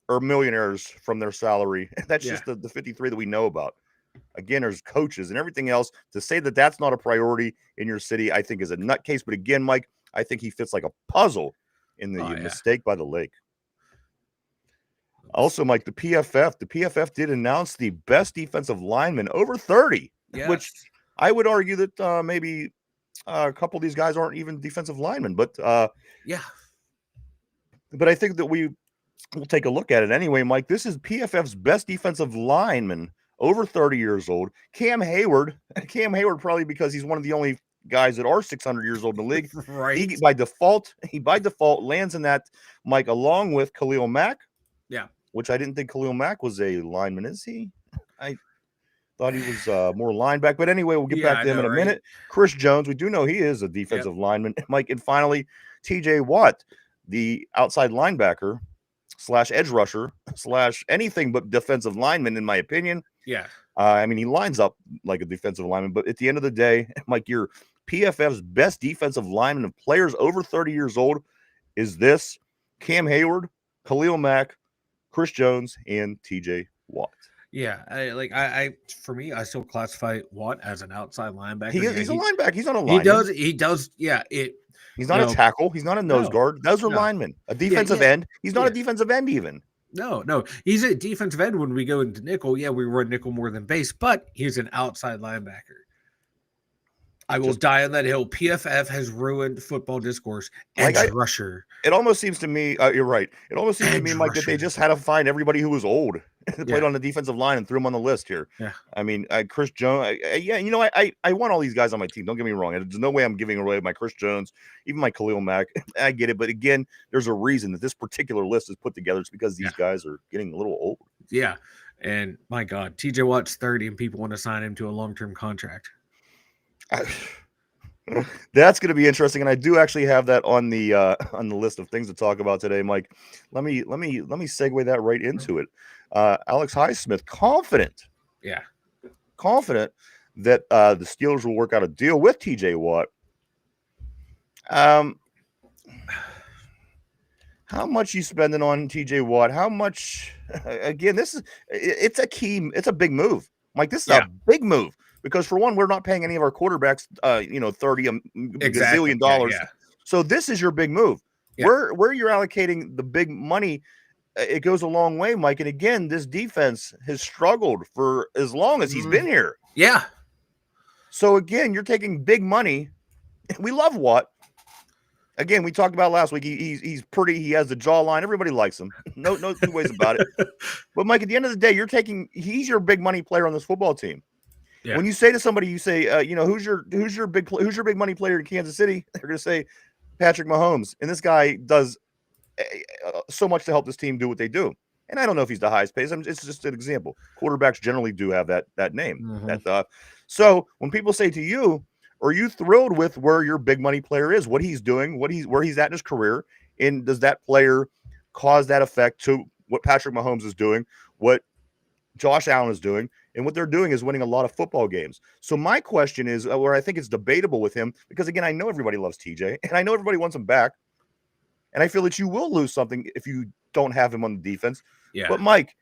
are millionaires from their salary. That's just the 53 that we know about. Again, there's coaches and everything else. To say that that's not a priority in your city, I think is a nutcase. But again, Mike, I think he fits like a puzzle in the mistake by the lake. Also, Mike, the PFF did announce the best defensive lineman over 30, which I would argue that maybe a couple of these guys aren't even defensive linemen, but Yeah. I think that we'll take a look at it anyway, Mike. This is PFF's best defensive lineman, over 30 years old, Cam Hayward. Cam Hayward, probably because he's one of the only guys that are 600 years old in the league. Right. He by default lands in that, Mike, along with Khalil Mack. Yeah. Which I didn't think Khalil Mack was a lineman. Is he? I thought he was more linebacker. But anyway, we'll get back to him in a minute. Chris Jones, we do know he is a defensive lineman, Mike. And finally, TJ Watt, the outside linebacker / edge rusher / anything but defensive lineman, in my opinion. Yeah. I mean, he lines up like a defensive lineman, but at the end of the day, Mike, your PFF's best defensive lineman of players over 30 years old is this: Cam Hayward, Khalil Mack, Chris Jones, and TJ Watt. Yeah, I for me, I still classify Watt as an outside linebacker. He's a linebacker. He's not a lineman. He does. Yeah, he's not a tackle. He's not a nose guard. Those are linemen. A defensive end. He's not a defensive end even. No. He's a defensive end when we go into nickel. Yeah, we run nickel more than base, but he's an outside linebacker. I will die on that hill. PFF has ruined football discourse. Edge rusher. It almost seems to me, you're right. It almost seems to me, Mike, that they just had to find everybody who was old that played on the defensive line and threw them on the list here. Yeah. I mean, Chris Jones. I want all these guys on my team. Don't get me wrong. There's no way I'm giving away my Chris Jones, even my Khalil Mack. I get it. But again, there's a reason that this particular list is put together. It's because these guys are getting a little old. Yeah. And my God, TJ Watt's 30 and people want to sign him to a long-term contract. That's going to be interesting, and I do actually have that on the list of things to talk about today, Mike. Let me segue that right into it. Alex Highsmith, confident that the Steelers will work out a deal with TJ Watt. How much you spending on TJ Watt? How much? Again, it's a big move, Mike. This is a big move. Because for one, we're not paying any of our quarterbacks, $30 gazillion dollars. Yeah. So this is your big move. Yeah. Where you're allocating the big money, it goes a long way, Mike. And again, this defense has struggled for as long as he's been here. Yeah. So again, you're taking big money. We love Watt. Again, we talked about last week. He's pretty. He has the jawline. Everybody likes him. No two ways about it. But Mike, at the end of the day, he's your big money player on this football team. Yeah. When you say to somebody, you say, who's your big money player in Kansas City? They're going to say Patrick Mahomes, and this guy does so much to help this team do what they do. And I don't know if he's the highest paid. It's just an example. Quarterbacks generally do have that name. Mm-hmm. So when people say to you, are you thrilled with where your big money player is, what he's doing, where he's at in his career, and does that player cause that effect to what Patrick Mahomes is doing, what Josh Allen is doing? And what they're doing is winning a lot of football games. So my question is, where I think it's debatable with him, because again, I know everybody loves TJ, and I know everybody wants him back, and I feel that you will lose something if you don't have him on the defense. Yeah. But Mike,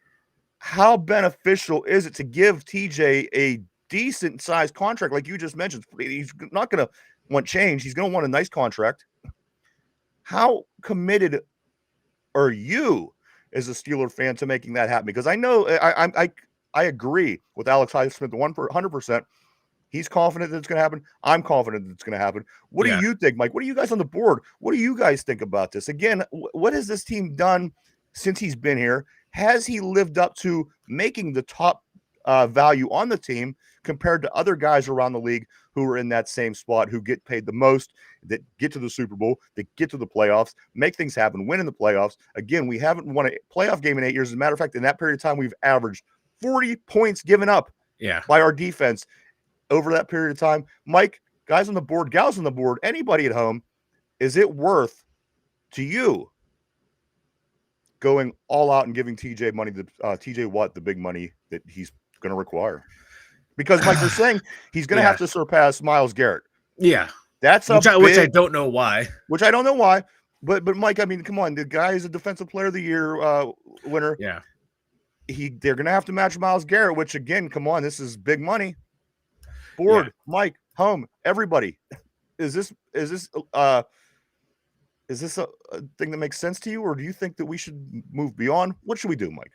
how beneficial is it to give TJ a decent sized contract, like you just mentioned? He's not going to want change. He's going to want a nice contract. How committed are you as a Steeler fan to making that happen? Because I know I agree with Alex Highsmith 100%. He's confident that it's going to happen. I'm confident that it's going to happen. What do you think, Mike? What do you guys on the board? What do you guys think about this? Again, what has this team done since he's been here? Has he lived up to making the top value on the team compared to other guys around the league who are in that same spot, who get paid the most, that get to the Super Bowl, that get to the playoffs, make things happen, win in the playoffs? Again, we haven't won a playoff game in 8 years. As a matter of fact, in that period of time, we've averaged 40 points given up by our defense over that period of time. Mike, guys on the board, gals on the board, anybody at home, is it worth to you going all out and giving TJ Watt the big money that he's going to require? Because Mike, they're saying he's going to have to surpass Myles Garrett. Yeah. That's which I don't know why. Which I don't know why. But Mike, I mean, come on. The guy is a Defensive Player of the Year winner. Yeah. They're going to have to match Myles Garrett, which again, come on, this is big money. Board, Mike, home, everybody. Is this a thing that makes sense to you, or do you think that we should move beyond? What should we do, Mike?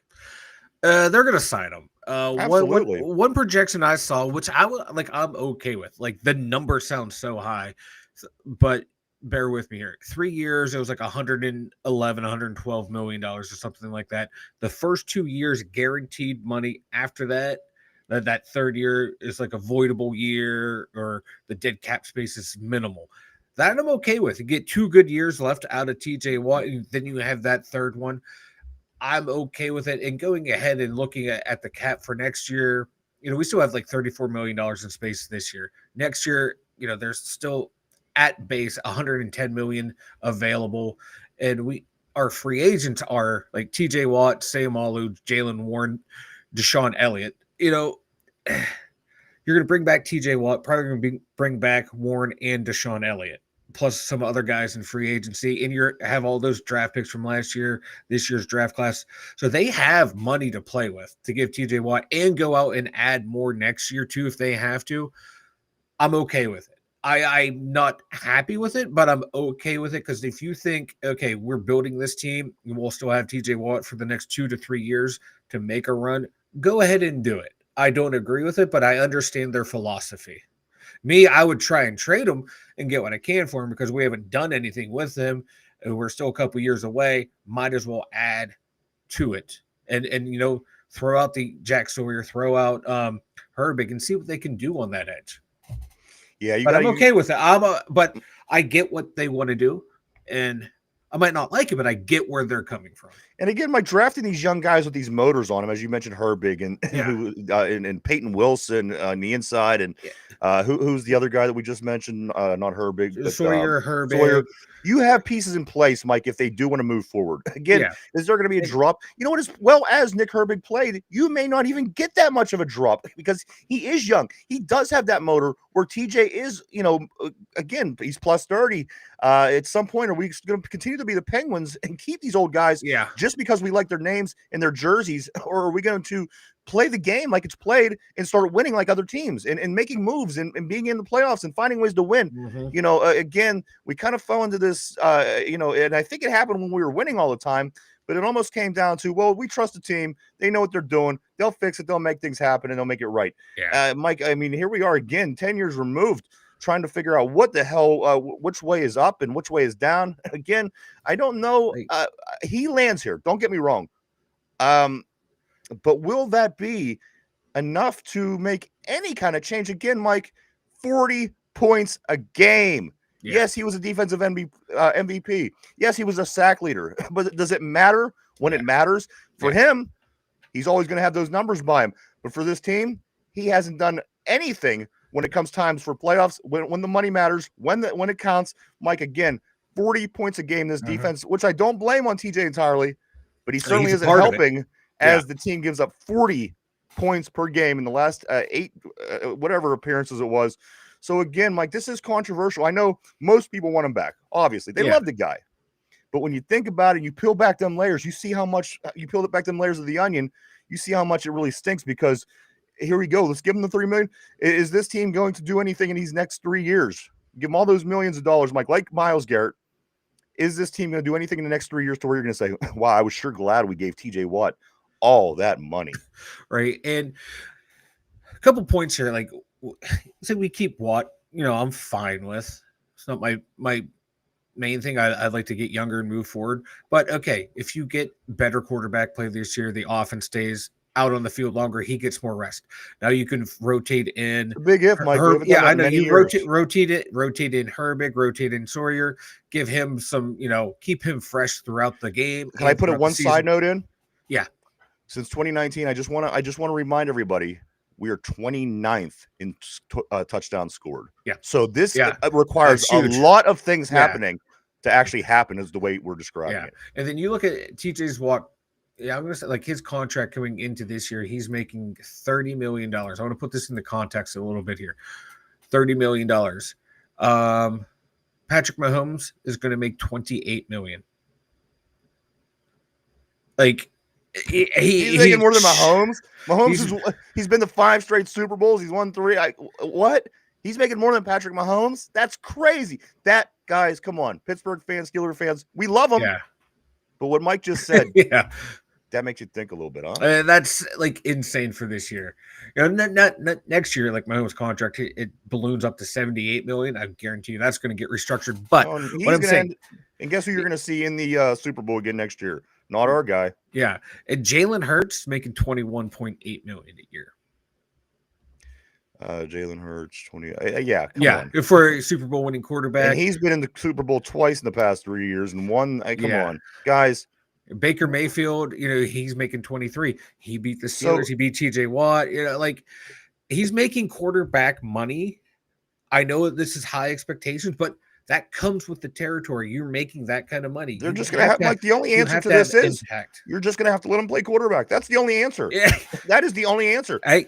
They're gonna sign him. Absolutely. One projection I saw, which I'm okay with. Like the number sounds so high, but bear with me here. 3 years, it was like 111, 112 million dollars or something like that. The first 2 years guaranteed money. After that, that third year is like a voidable year, or the dead cap space is minimal. That I'm okay with. You get 2 good years left out of TJ Watt, and then you have that third one. I'm okay with it. And going ahead and looking at the cap for next year, we still have like $34 million in space this year. Next year, there's still at base 110 million available. And our free agents are like TJ Watt, Sam Alou, Jalen Warren, Deshaun Elliott. You're going to bring back TJ Watt, probably going to bring back Warren and Deshaun Elliott, plus some other guys in free agency, and you have all those draft picks from last year, this year's draft class. So they have money to play with to give TJ Watt and go out and add more next year too if they have to. I'm okay with it. I'm not happy with it, but I'm okay with it because if you think, okay, we're building this team and we'll still have TJ Watt for the next 2 to 3 years to make a run, go ahead and do it. I don't agree with it, but I understand their philosophy. Me, I would try and trade him and get what I can for him because we haven't done anything with him. And we're still a couple years away. Might as well add to it and throw out the Jack Sawyer, throw out Herbig and see what they can do on that edge. Yeah, but I'm okay with it. But I get what they want to do, and I might not like it, but I get where they're coming from. And again, Mike, drafting these young guys with these motors on them, as you mentioned, Herbig and Peyton Wilson on the inside, and who's the other guy that we just mentioned? Not Herbig, but Sawyer, Herbig. Sawyer. You have pieces in place, Mike, if they do want to move forward. Again, is there going to be a drop? You know what? As well as Nick Herbig played, you may not even get that much of a drop because he is young. He does have that motor where TJ is, again, he's plus 30. At some point, are we going to continue to be the Penguins and keep these old guys just because we like their names and their jerseys, or are we going to play the game like it's played and start winning like other teams and making moves and being in the playoffs and finding ways to win? Mm-hmm. Again, we kind of fell into this, and I think it happened when we were winning all the time, but it almost came down to, well, we trust the team. They know what they're doing. They'll fix it. They'll make things happen and they'll make it right. Yeah. Mike, I mean, here we are again, 10 years removed, trying to figure out what the hell, which way is up and which way is down. Again, I don't know. He lands here. Don't get me wrong. But will that be enough to make any kind of change? Again, Mike, 40 points a game. Yeah. Yes, he was a defensive MVP. Yes, he was a sack leader. But does it matter when it matters? For him, he's always going to have those numbers by him. But for this team, he hasn't done anything when it comes times for playoffs, when the money matters, when it counts. Mike, again, 40 points a game, this defense, which I don't blame on TJ entirely, but he certainly isn't helping as the team gives up 40 points per game in the last 8 whatever appearances it was. So again, Mike, this is controversial. I know most people want him back. Obviously, they love the guy. But when you think about it, you peel back them layers, you see how much you peeled back them layers of the onion, you see how much it really stinks because here we go. Let's give him the $3 million. Is this team going to do anything in these next 3 years? Give them all those millions of dollars, Mike, like Myles Garrett. Is this team going to do anything in the next 3 years to where you're going to say, wow, I was sure glad we gave TJ Watt all that money? Right. And a couple points here, like, so we keep Watt, I'm fine with. It's not my main thing. I'd like to get younger and move forward. But okay, if you get better quarterback play this year, the offense stays out on the field longer, he gets more rest. Now you can rotate in. A big if, Mike. I know you rotate in Herbig, rotate in Sawyer, give him some, keep him fresh throughout the game. Can I put one side note in? Yeah. Since 2019, I just want to remind everybody we are 29th in touchdowns scored. Yeah. So this requires a lot of things happening to actually happen, is the way we're describing it. And then you look at TJ's Watt. Yeah, I'm going to say, like, his contract coming into this year, he's making $30 million. I want to put this into context a little bit here. $30 million. Patrick Mahomes is going to make $28 million. Like, he's making more than Mahomes. He's been to 5 straight Super Bowls. He's won 3. What? He's making more than Patrick Mahomes? That's crazy. That, guys, come on. Pittsburgh fans, Steelers fans, we love him. Yeah. But what Mike just said, that makes you think a little bit, huh? That's like insane for this year. You know, not next year. Like Mahomes' contract, it balloons up to 78 million. I guarantee you that's going to get restructured. But Oh, and what he's I'm going to saying, end. And guess who you're going to see in the Super Bowl again next year? Not our guy. yeah, and Jalen Hurts making 21.8 million a year. Jalen Hurts, 20. Yeah, come Yeah, on. for a Super Bowl winning quarterback. And he's been in the Super Bowl twice in the past 3 years and won. Come Yeah. on, guys. Baker Mayfield, you know, he's making 23. He beat the Steelers. So- He beat TJ Watt. You know, like he's making quarterback money. I know this is high expectations, but that comes with the territory. You're making that kind of money. They're You just going to have, like, the only you answer have to to have this is impact. you're just going to have to let him play quarterback. That's the only answer. Yeah. That is the only answer. Hey,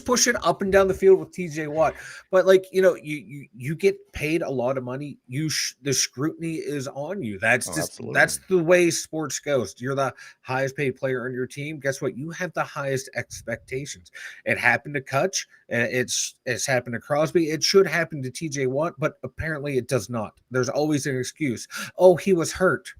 push it up and down the field with TJ Watt. But like, you know, you get paid a lot of money. The scrutiny is on you. That's Absolutely. that's the way sports goes. You're the highest paid player on your team. Guess what? You have the highest expectations. It happened to Kutch. It's happened to Crosby. It should happen to TJ Watt, but apparently it does not. There's always an excuse. Oh, he was hurt.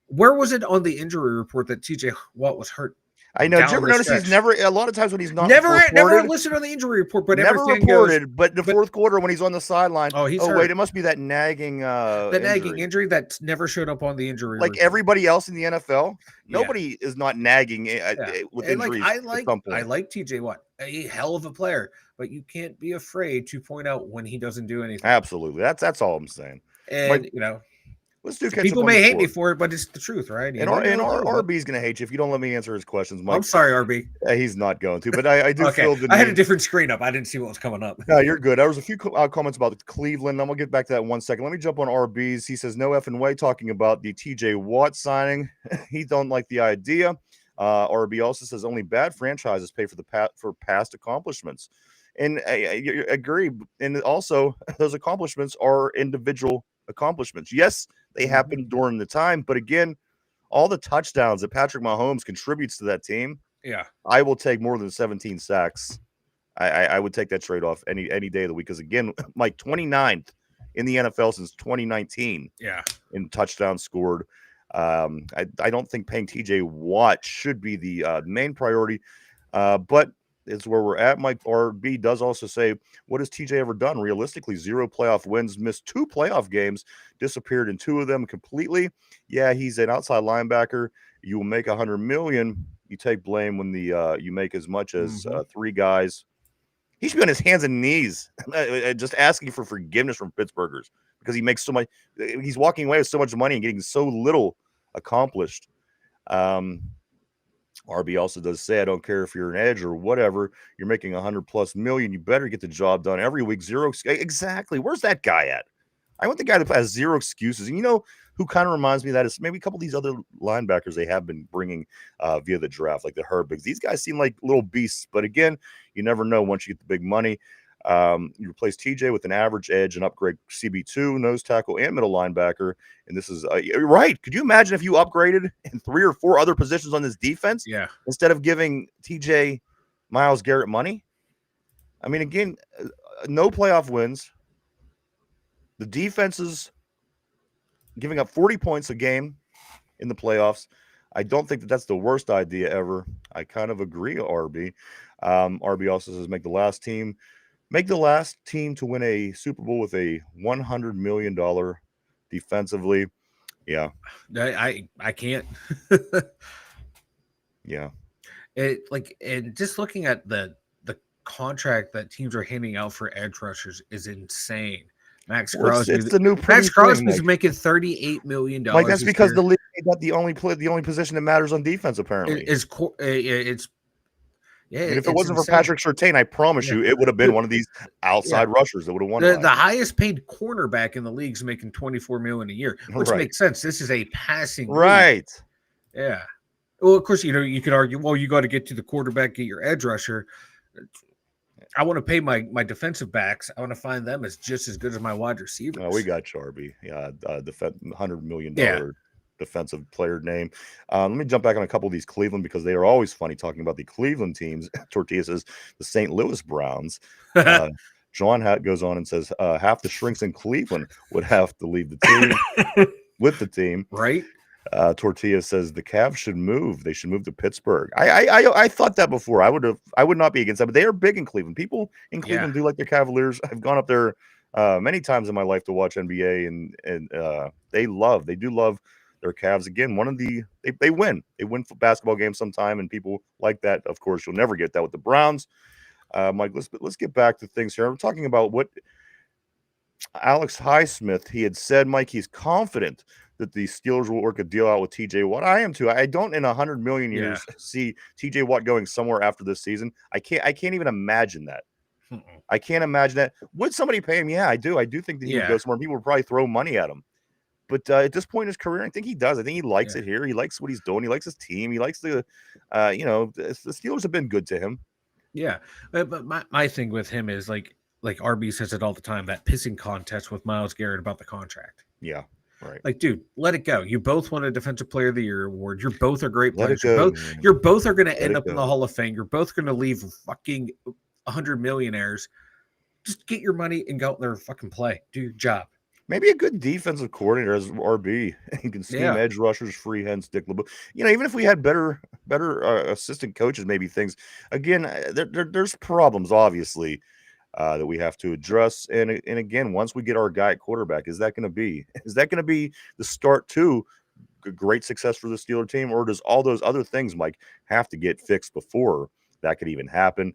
Where was it on the injury report that TJ Watt was hurt? I know. Did you down ever the notice he's stretch? never, a lot of times when he's not Never reported, listed on the injury report, but never everything reported, but the but- fourth quarter when he's on the sideline, Oh, he's oh hurt. wait, it must be that nagging The nagging injury that never showed up on the injury like report. everybody else in the NFL. Yeah. Nobody is not nagging Yeah. with And injuries I at some point. like TJ Watt, a hell of a player, but you can't be afraid to point out when he doesn't do anything. Absolutely. That's all I'm saying. And you know, Let's do catch people up on may the hate me sport. for it, but it's the truth, right? And RB's going to hate you if you don't let me answer his questions, Mike. I'm sorry, RB. He's not going to, but I do Okay, feel the I had a need- different screen up. I didn't see what was coming up. No, you're good. There was a few comments about Cleveland. I'm gonna get back to that in 1 second. Let me jump on RB's. He says no effing way talking about the TJ Watt signing. He don't like the idea. RB also says only bad franchises pay for past accomplishments, and I agree. And also, those accomplishments are individual accomplishments. Yes, they happened during the time, but again, all the touchdowns that Patrick Mahomes contributes to that team, Yeah. I will take more than 17 sacks. I would take that trade off any day of the week because again, Mike 29th in the NFL since 2019 Yeah. in touchdowns scored. I don't think paying TJ Watt should be the main priority, but it's where we're at. Mike RB does also say, what has TJ ever done? Realistically, 0 playoff wins, missed 2 playoff games, disappeared in 2 of them completely. Yeah, he's an outside linebacker. You will make $100 million. You take blame when you make as much as 3 guys. He should be on his hands and knees, just asking for forgiveness from Pittsburghers because he makes so much. He's walking away with so much money and getting so little accomplished. RB also does say, I don't care if you're an edge or whatever, you're making $100+ million. You better get the job done every week. 0 exactly. Where's that guy at? I want the guy that has 0 excuses. And you know who kind of reminds me of that is maybe a couple of these other linebackers they have been bringing via the draft, like the Herbigs. These guys seem like little beasts, but again, you never know once you get the big money. You replace TJ with an average edge and upgrade CB2, nose tackle, and middle linebacker. And this is right. Could you imagine if you upgraded in 3 or 4 other positions on this defense? Yeah. Instead of giving TJ Myles Garrett money? I mean, again, no playoff wins. The defenses giving up 40 points a game in the playoffs. I don't think that's the worst idea ever. I kind of agree, RB. RB also says make the last team to win a Super Bowl with a $100 million defensively. Yeah. I can't. Yeah. And just looking at the contract that teams are handing out for edge rushers is insane. Max Crosby. It's the new Max Crosby's thing, making $38 million. Like that's because the league made that the only position that matters on defense. Apparently, it's I mean, if it wasn't for Patrick Surtain, I promise you, it would have been one of these outside rushers that would have won. The highest paid cornerback in the league is making $24 million a year, which makes sense. This is a passing right. League. Yeah. Well, of course, you could argue, well, you got to get to the quarterback, get your edge rusher. I want to pay my defensive backs. I want to find them as just as good as my wide receivers. Oh, we got Charby. Yeah, $100 million defensive player name. Let me jump back on a couple of these Cleveland because they are always funny talking about the Cleveland teams. Tortilla says the St. Louis Browns. John Hatt goes on and says half the shrinks in Cleveland would have to leave the team with the team. Right. Tortilla says the Cavs should move. They should move to Pittsburgh. I thought that before. I would not be against that, but they are big in Cleveland. People in Yeah. Cleveland do like their Cavaliers. I've gone up there many times in my life to watch NBA, and they do love their Cavs. Again, they win. They win for basketball games sometime, and people like that. Of course, you'll never get that with the Browns. Mike, let's get back to things here. I'm talking about what Alex Highsmith, he had said, Mike, he's confident that the Steelers will work a deal out with TJ Watt. I am too. I don't in 100 million years see TJ Watt going somewhere after this season. I can't even imagine that. I can't imagine that. Would somebody pay him? Yeah, I do. I do think that he would go somewhere. People would probably throw money at him. But at this point in his career, I think he does. I think he likes it here. He likes what he's doing. He likes his team. He likes the Steelers have been good to him. Yeah. But my thing with him is like RB says it all the time, that pissing contest with Myles Garrett about the contract. Yeah. Right. Like, dude, let it go. You both won a Defensive Player of the Year award. You're both are great Let players. it go, You're both are going to end up go. in the Hall of Fame. You're both going to leave fucking 100 millionaires. Just get your money and go out there and fucking play. Do your job. Maybe a good defensive coordinator as RB. You can scheme edge rushers, free hands, stick. Even if we had better assistant coaches, maybe things. Again, there's problems obviously that we have to address. And again, once we get our guy at quarterback, is that going to be the start to great success for the Steeler team, or does all those other things, Mike, have to get fixed before that could even happen?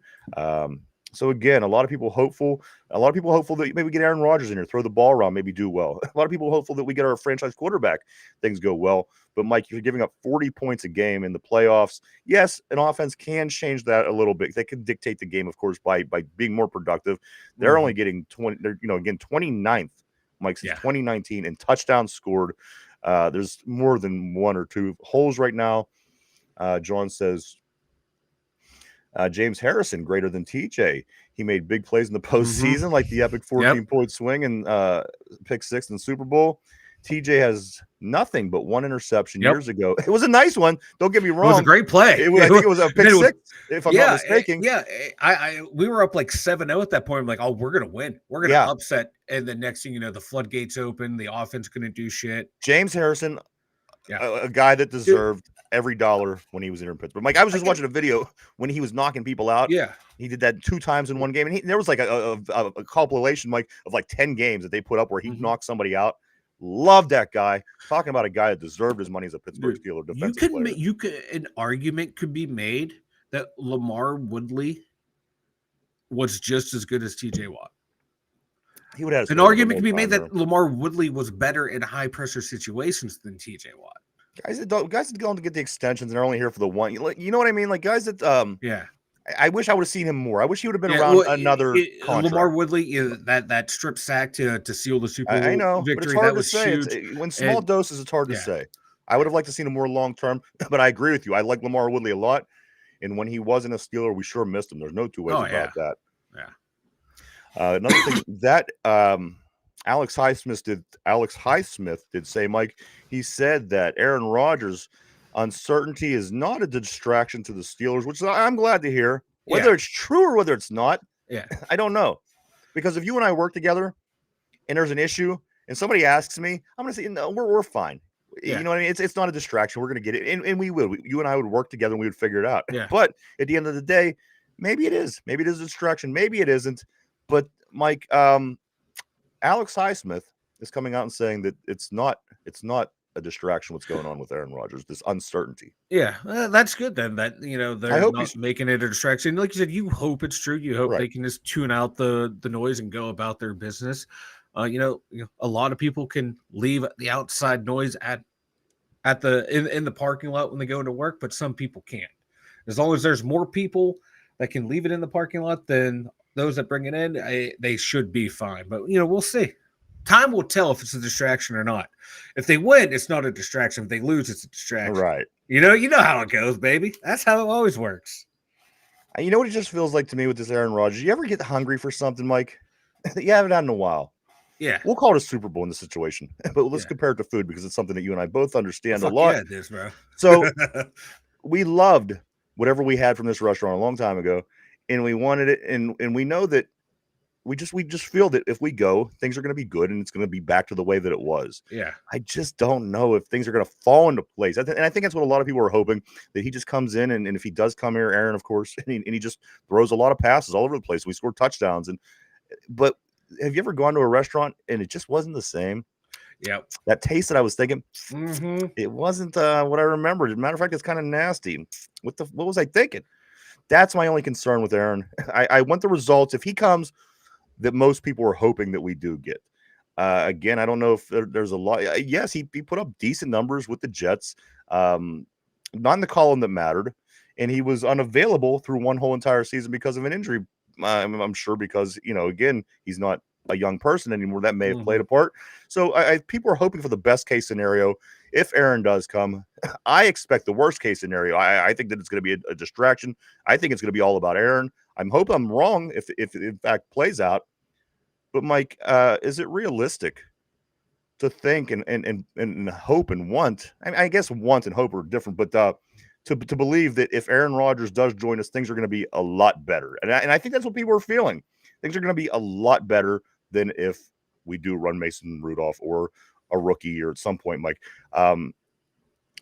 So again, a lot of people hopeful that maybe we get Aaron Rodgers in here, throw the ball around, maybe do well. A lot of people hopeful that we get our franchise quarterback, things go well. But Mike, you're giving up 40 points a game in the playoffs. Yes, an offense can change that a little bit. They can dictate the game, of course, by being more productive. They're only getting 20. They're 29th, Mike, since 2019 in touchdowns scored. There's more than one or two holes right now. John says. James Harrison greater than TJ. He made big plays in the postseason, like the epic 14-point swing and pick six in the Super Bowl. TJ has nothing but one interception years ago. It was a nice one. Don't get me wrong. It was a great play. I think it was a pick six, if I'm not mistaken. We were up like 7-0 at that point. I'm like, oh, we're gonna win. We're gonna upset. And the next thing you know, the floodgates open. The offense gonna do shit. James Harrison, a guy that deserved every dollar when he was in Pittsburgh. Mike, I was just watching a video when he was knocking people out. Yeah. He did that 2 times in one game. And there was like a compilation, Mike, of like 10 games that they put up where he knocked somebody out. Love that guy. Talking about a guy that deserved his money as a Pittsburgh Steeler defensive player. An argument could be made that Lamar Woodley was just as good as TJ Watt. He would have an argument could be made that Lamar Woodley was better in high pressure situations than TJ Watt. Guys that go to get the extensions and are only here for the one. You know what I mean? Like guys that I wish I would have seen him more. I wish he would have been around another contract. Lamar Woodley is that strip sack to seal the Super Bowl I know, victory. But it's hard that was to say. huge. When small doses, it's hard to say. I would have liked to see him more long term, but I agree with you. I like Lamar Woodley a lot, and when he wasn't a Steeler, we sure missed him. There's no two ways about that. Yeah. Another thing that Alex Highsmith did say, Mike, he said that Aaron Rodgers' uncertainty is not a distraction to the Steelers, which I'm glad to hear. Whether it's true or whether it's not, I don't know. Because if you and I work together and there's an issue and somebody asks me, I'm going to say, no, we're fine. You know what I mean? It's not a distraction. We're going to get it. And we will. You and I would work together and we would figure it out. Yeah. But at the end of the day, maybe it is. Maybe it is a distraction. Maybe it isn't. But, Mike, Alex Highsmith is coming out and saying that it's not a distraction what's going on with Aaron Rodgers, this uncertainty. Yeah, that's good then. That they're not making it a distraction. Like you said, you hope it's true. You hope they can just tune out the noise and go about their business. A lot of people can leave the outside noise in the parking lot when they go into work, but some people can't. As long as there's more people that can leave it in the parking lot than those that bring it in, they should be fine. But we'll see. Time will tell if it's a distraction or not. If they win, it's not a distraction. If they lose, it's a distraction. Right. You know how it goes, baby. That's how it always works. You know what it just feels like to me with this Aaron Rodgers? You ever get hungry for something, Mike? You haven't had in a while. Yeah. We'll call it a Super Bowl in this situation, but let's compare it to food because it's something that you and I both understand a lot. Yeah, it is, bro. So we loved whatever we had from this restaurant a long time ago, and we wanted it, and we know that we just feel that if we go, things are going to be good and it's going to be back to the way that it was. Yeah. I just don't know if things are going to fall into place. And I think that's what a lot of people are hoping, that he just comes in and if he does come here, Aaron, of course, and he just throws a lot of passes all over the place. We score touchdowns. But have you ever gone to a restaurant and it just wasn't the same? Yeah. That taste that I was thinking, Mm-hmm. it wasn't what I remembered. As a matter of fact, it's kind of nasty. What was I thinking? That's my only concern with Aaron. I want the results. If he comes, that most people are hoping that we do get. Again, I don't know if there's a lot. Yes, he put up decent numbers with the Jets, not in the column that mattered, and he was unavailable through one whole entire season because of an injury. I'm sure because, again, he's not a young person anymore. That may have played a part. So people are hoping for the best case scenario. If Aaron does come, I expect the worst case scenario. I think that it's going to be a distraction. I think it's going to be all about Aaron. I'm hoping I'm wrong if it in fact plays out. But Mike, is it realistic to think and hope and want? I guess want and hope are different, but to believe that if Aaron Rodgers does join us, things are going to be a lot better. And I think that's what people are feeling. Things are going to be a lot better than if we do run Mason Rudolph or a rookie year at some point, Mike.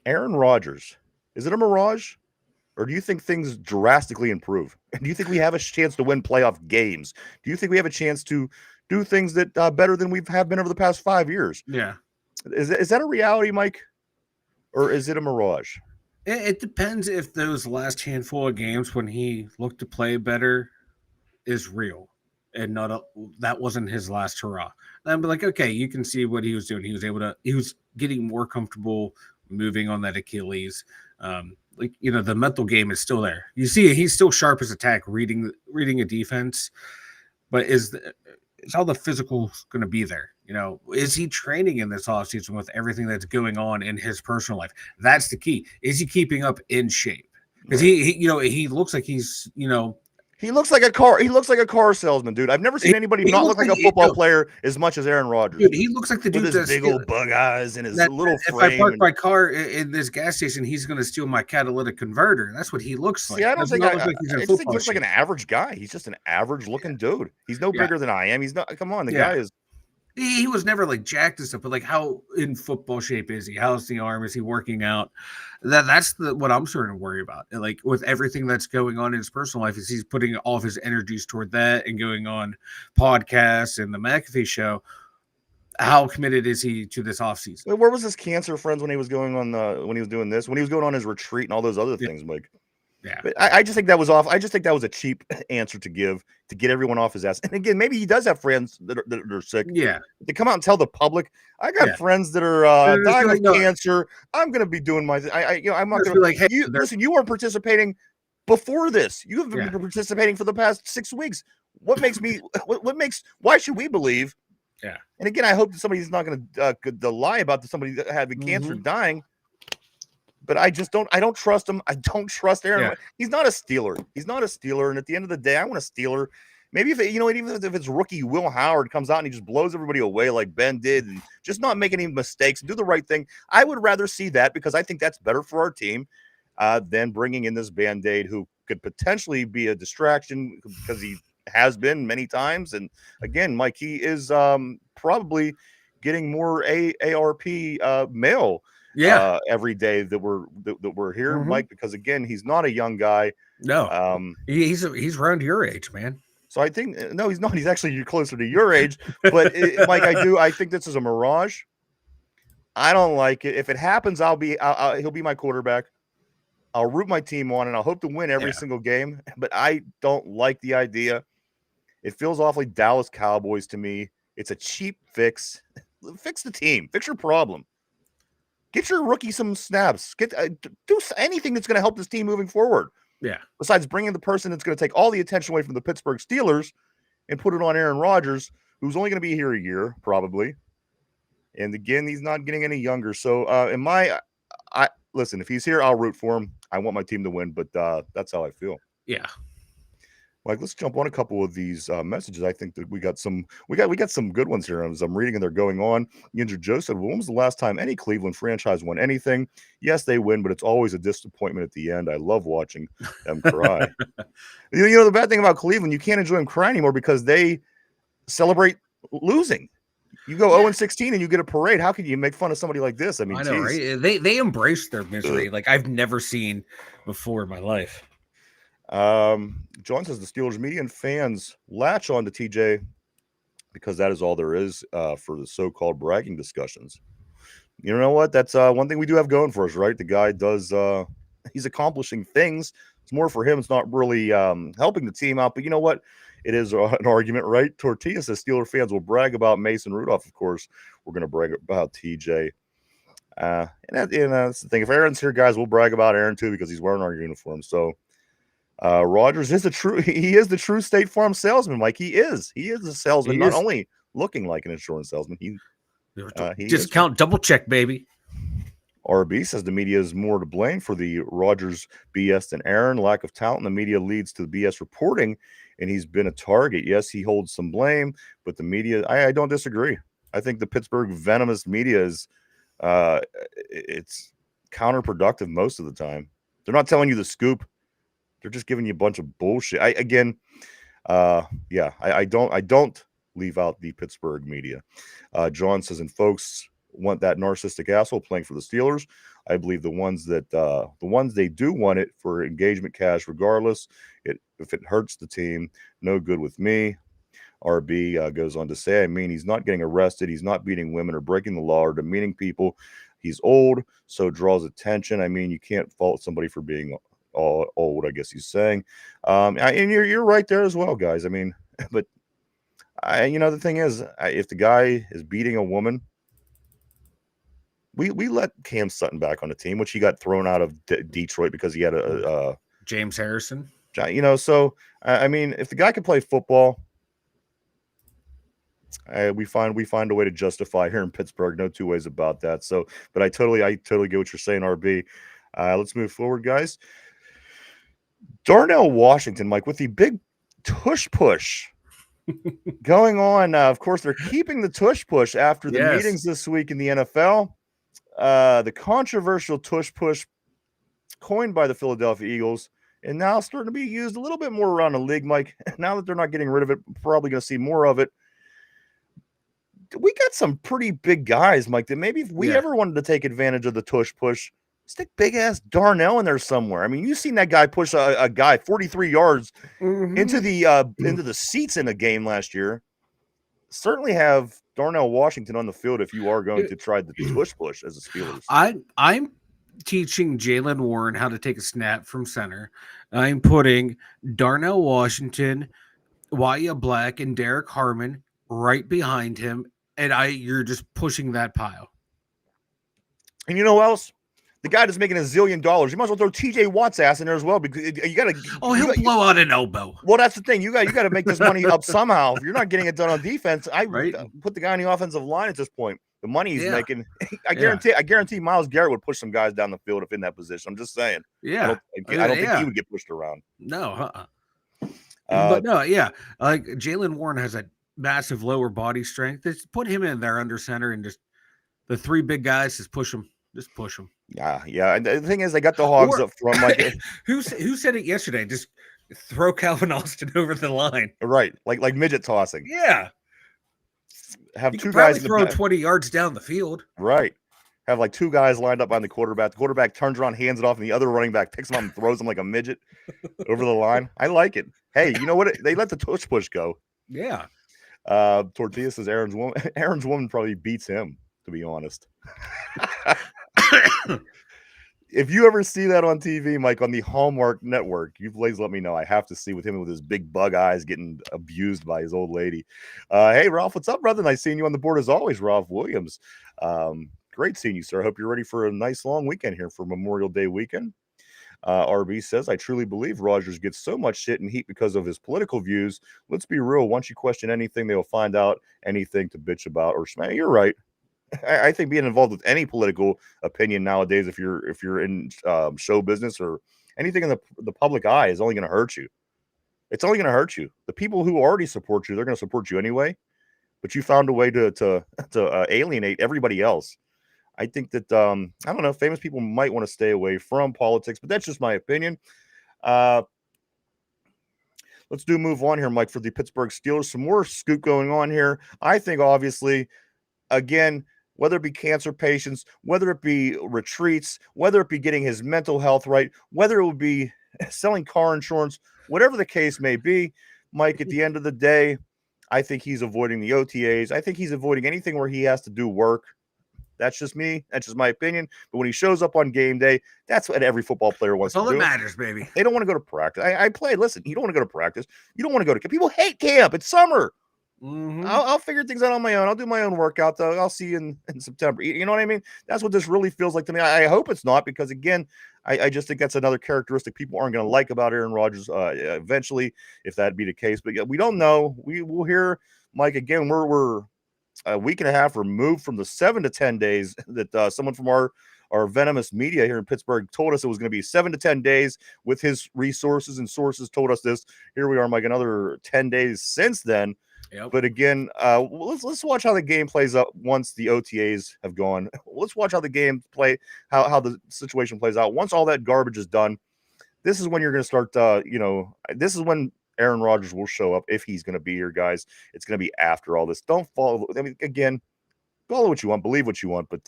Aaron Rodgers, is it a mirage? Or do you think things drastically improve? Do you think we have a chance to win playoff games? Do you think we have a chance to do things that better than we've have been over the past 5 years? Yeah. Is that a reality, Mike? Or is it a mirage? It depends if those last handful of games when he looked to play better is real and that wasn't his last hurrah. And I'd be like, okay, you can see what he was doing. He was getting more comfortable moving on that Achilles. The mental game is still there. You see, he's still sharp as attack, reading a defense, but is all the physical going to be there? Is he training in this offseason with everything that's going on in his personal life? That's the key. Is he keeping up in shape? Because he looks like he's, he looks like a car salesman, dude. I've never seen anybody not look like a football player as much as Aaron Rodgers. Dude, he looks like the dude with his big old bug eyes and his little frame. If I park my car in this gas station, he's going to steal my catalytic converter. That's what he looks like. See, I don't think he's I think he looks like an average guy. He's just an average looking dude. He's no bigger than I am. He's not. Come on, the guy is. He was never like jacked and stuff, but like how in football shape is he? How's the arm? Is he working out? That's what I'm starting to worry about. And like with everything that's going on in his personal life, is he's putting all of his energies toward that and going on podcasts and the McAfee show. How committed is he to this offseason? Where was his cancer friends when he was going on when he was doing this? When he was going on his retreat and all those other things, Mike? Yeah, but I just think that was off. I just think that was a cheap answer to give to get everyone off his ass. And again, maybe he does have friends that are sick. Yeah, to come out and tell the public, I got friends that are dying of cancer. I'm going to be doing my. I'm not going to. Like, hey, listen, you weren't participating before this. You have been participating for the past 6 weeks. What makes me? Why should we believe? Yeah. And again, I hope that somebody's not going to lie about somebody having cancer and dying. But I don't trust him. I don't trust Aaron. Yeah. He's not a Steeler. And at the end of the day, I want a Steeler. Maybe even if it's rookie Will Howard comes out and he just blows everybody away like Ben did and just not make any mistakes and do the right thing. I would rather see that because I think that's better for our team than bringing in this Band-Aid who could potentially be a distraction because he has been many times. And again, Mike, he is probably getting more AARP mail. Every day that we're here, Mike, because again, he's not a young guy. No, he's around your age, man. So I think no, he's not. He's actually closer to your age. But Mike, I think this is a mirage. I don't like it. If it happens, he'll be my quarterback. I'll root my team on, and I'll hope to win every single game. But I don't like the idea. It feels awfully Dallas Cowboys to me. It's a cheap fix. Fix the team. Fix your problem. Get your rookie some snaps. Do anything that's going to help this team moving forward. Yeah. Besides bringing the person that's going to take all the attention away from the Pittsburgh Steelers and put it on Aaron Rodgers, who's only going to be here a year, probably. And again, he's not getting any younger. So, listen, if he's here, I'll root for him. I want my team to win, but that's how I feel. Yeah. Mike, let's jump on a couple of these messages. I think that we got some good ones here. As I'm reading and they're going on. Yinzer Joe said, when was the last time any Cleveland franchise won anything? Yes, they win, but it's always a disappointment at the end. I love watching them cry. The bad thing about Cleveland, you can't enjoy them cry anymore because they celebrate losing. You go 0-16 and you get a parade. How can you make fun of somebody like this? I mean, I know, geez. right? They embrace their misery like I've never seen before in my life. John says the Steelers media and fans latch on to TJ because that is all there is for the so-called bragging discussions. You know what? That's one thing we do have going for us, right? The guy does he's accomplishing things. It's more for him. It's not really helping the team out. But you know what? It is an argument, right? Tortilla says Steeler fans will brag about Mason Rudolph. Of course, we're going to brag about TJ. And that's the thing. If Aaron's here, guys, we'll brag about Aaron too because he's wearing our uniform. So Rogers is he is the true State Farm salesman, Mike. He is a salesman, not only looking like an insurance salesman. He discount double check, baby. RB says the media is more to blame for the Rogers BS than Aaron. Lack of talent in the media leads to the BS reporting, and he's been a target. Yes, he holds some blame, but the media, I don't disagree. I think the Pittsburgh venomous media is it's counterproductive most of the time. They're not telling you the scoop. They're just giving you a bunch of bullshit. I don't leave out the Pittsburgh media. John says, and folks want that narcissistic asshole playing for the Steelers. I believe the ones they do want it for engagement cash, regardless. If it hurts the team, no good with me. RB goes on to say, I mean, he's not getting arrested. He's not beating women or breaking the law or demeaning people. He's old, so draws attention. I mean, you can't fault somebody for being old, I guess he's saying. And you're right there as well, guys. I mean, but the thing is, if the guy is beating a woman, we let Cam Sutton back on the team, which he got thrown out of Detroit because he had a James Harrison. So I mean, if the guy can play football, we find a way to justify here in Pittsburgh. No two ways about that. So, but I totally get what you're saying, RB. Let's move forward, guys. Darnell Washington, Mike, with the big tush push going on. Of course, they're keeping the tush push after the meetings this week in the NFL. The controversial tush push coined by the Philadelphia Eagles and now starting to be used a little bit more around the league, Mike. Now that they're not getting rid of it, probably going to see more of it. We got some pretty big guys, Mike, that maybe if we ever wanted to take advantage of the tush push, stick big-ass Darnell in there somewhere. I mean, you've seen that guy push a guy 43 yards into the seats in a game last year. Certainly have Darnell Washington on the field if you are going to try the tush push as a Steelers. I'm teaching Jalen Warren how to take a snap from center. I'm putting Darnell Washington, Wyatt Black, and Derek Harmon right behind him, and you're just pushing that pile. And you know who else? The guy that's making $1 zillion. You might as well throw TJ Watt's ass in there as well because you got to. Oh, he'll blow out an elbow. Well, that's the thing. You got to make this money up somehow. If you're not getting it done on defense, Right. Put the guy on the offensive line at this point. The money he's making, I guarantee Myles Garrett would push some guys down the field if in that position. I'm just saying. Yeah, I don't think he would get pushed around. No, but no, like Jalen Warren has a massive lower body strength. Just put him in there under center and just the three big guys just push him. Just push them. Yeah. And the thing is, they got the Hogs up front. Like who said it yesterday? Just throw Calvin Austin over the line. Right, like midget tossing. Yeah. Have you two guys throw 20 yards down the field. Right. Have like two guys lined up on the quarterback. The quarterback turns around, hands it off, and the other running back picks him up and throws him like a midget over the line. I like it. Hey, you know what? They let the tush push go. Yeah. Tortilla says Aaron's woman probably beats him, to be honest. If you ever see that on TV, Mike, on the Hallmark Network, you please let me know. I have to see with him with his big bug eyes getting abused by his old lady. Hey, Ralph, what's up, brother? Nice seeing you on the board as always, Ralph Williams. Great seeing you, sir. I hope you're ready for a nice long weekend here for Memorial Day weekend. RB says, I truly believe Rogers gets so much shit and heat because of his political views. Let's be real. Once you question anything, they will find out anything to bitch about or smack. You're right. I think being involved with any political opinion nowadays, if you're in show business or anything in the public eye, is only going to hurt you. It's only going to hurt you. The people who already support you, they're going to support you anyway. But you found a way to alienate everybody else. I think that I don't know. Famous people might want to stay away from politics, but that's just my opinion. let's move on here, Mike, for the Pittsburgh Steelers. Some more scoop going on here. I think, obviously, again, whether it be cancer patients, whether it be retreats, whether it be getting his mental health right, whether it would be selling car insurance, whatever the case may be, Mike, at the end of the day, I think he's avoiding the OTAs. I think he's avoiding anything where he has to do work. That's just me. That's just my opinion. But when he shows up on game day, that's what every football player wants That's to all do. that matters, baby. They don't want to go to practice. I played. Listen, you don't want to go to practice. You don't want to go to camp. People hate camp. It's summer. Mm-hmm. I'll figure things out on my own. I'll do my own workout, though. I'll see you in September. You know what I mean? That's what this really feels like to me. I hope it's not, because, again, I just think that's another characteristic people aren't going to like about Aaron Rodgers eventually, if that'd be the case. But yeah, we don't know. We'll hear, Mike, again, we're a week and a half removed from the 7 to 10 days that someone from our venomous media here in Pittsburgh told us it was going to be 7 to 10 days with his resources and sources told us this. Here we are, Mike, another 10 days since then. Yep. But again, let's watch how the game plays out once the OTAs have gone. Let's watch how the game how the situation plays out. Once all that garbage is done, this is when you're going to start, this is when Aaron Rodgers will show up, if he's going to be here, guys. It's going to be after all this. Don't follow. I mean, again, follow what you want, believe what you want, but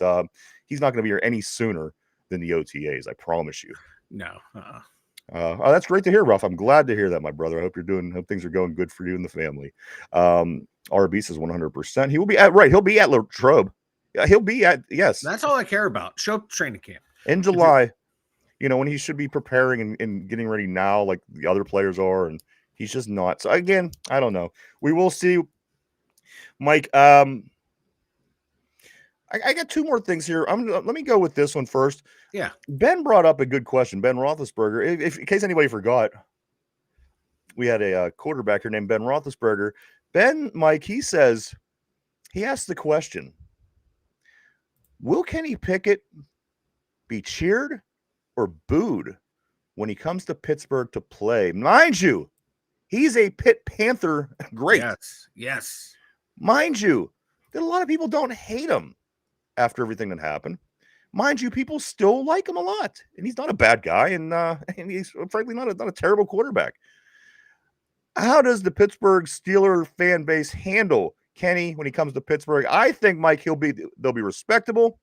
he's not going to be here any sooner than the OTAs. I promise you. No. That's great to hear, Ruff. I'm glad to hear that, my brother. I hope hope things are going good for you and the family. RB says 100%. He will be at He'll be at Latrobe. He'll be at That's all I care about. Show up to training camp in July. When he should be preparing and getting ready now, like the other players are, and he's just not. So again, I don't know. We will see, Mike. I got two more things here. Let me go with this one first. Yeah. Ben brought up a good question. Ben Roethlisberger. If in case anybody forgot, we had a quarterback here named Ben Roethlisberger. Ben, Mike, he asked the question, will Kenny Pickett be cheered or booed when he comes to Pittsburgh to play? Mind you, he's a Pitt Panther great. Yes. Mind you, that a lot of people don't hate him after everything that happened. Mind you, people still like him a lot, and he's not a bad guy, and he's frankly not a terrible quarterback. How does the Pittsburgh Steelers fan base handle Kenny when he comes to Pittsburgh? I think, Mike, they'll be respectable.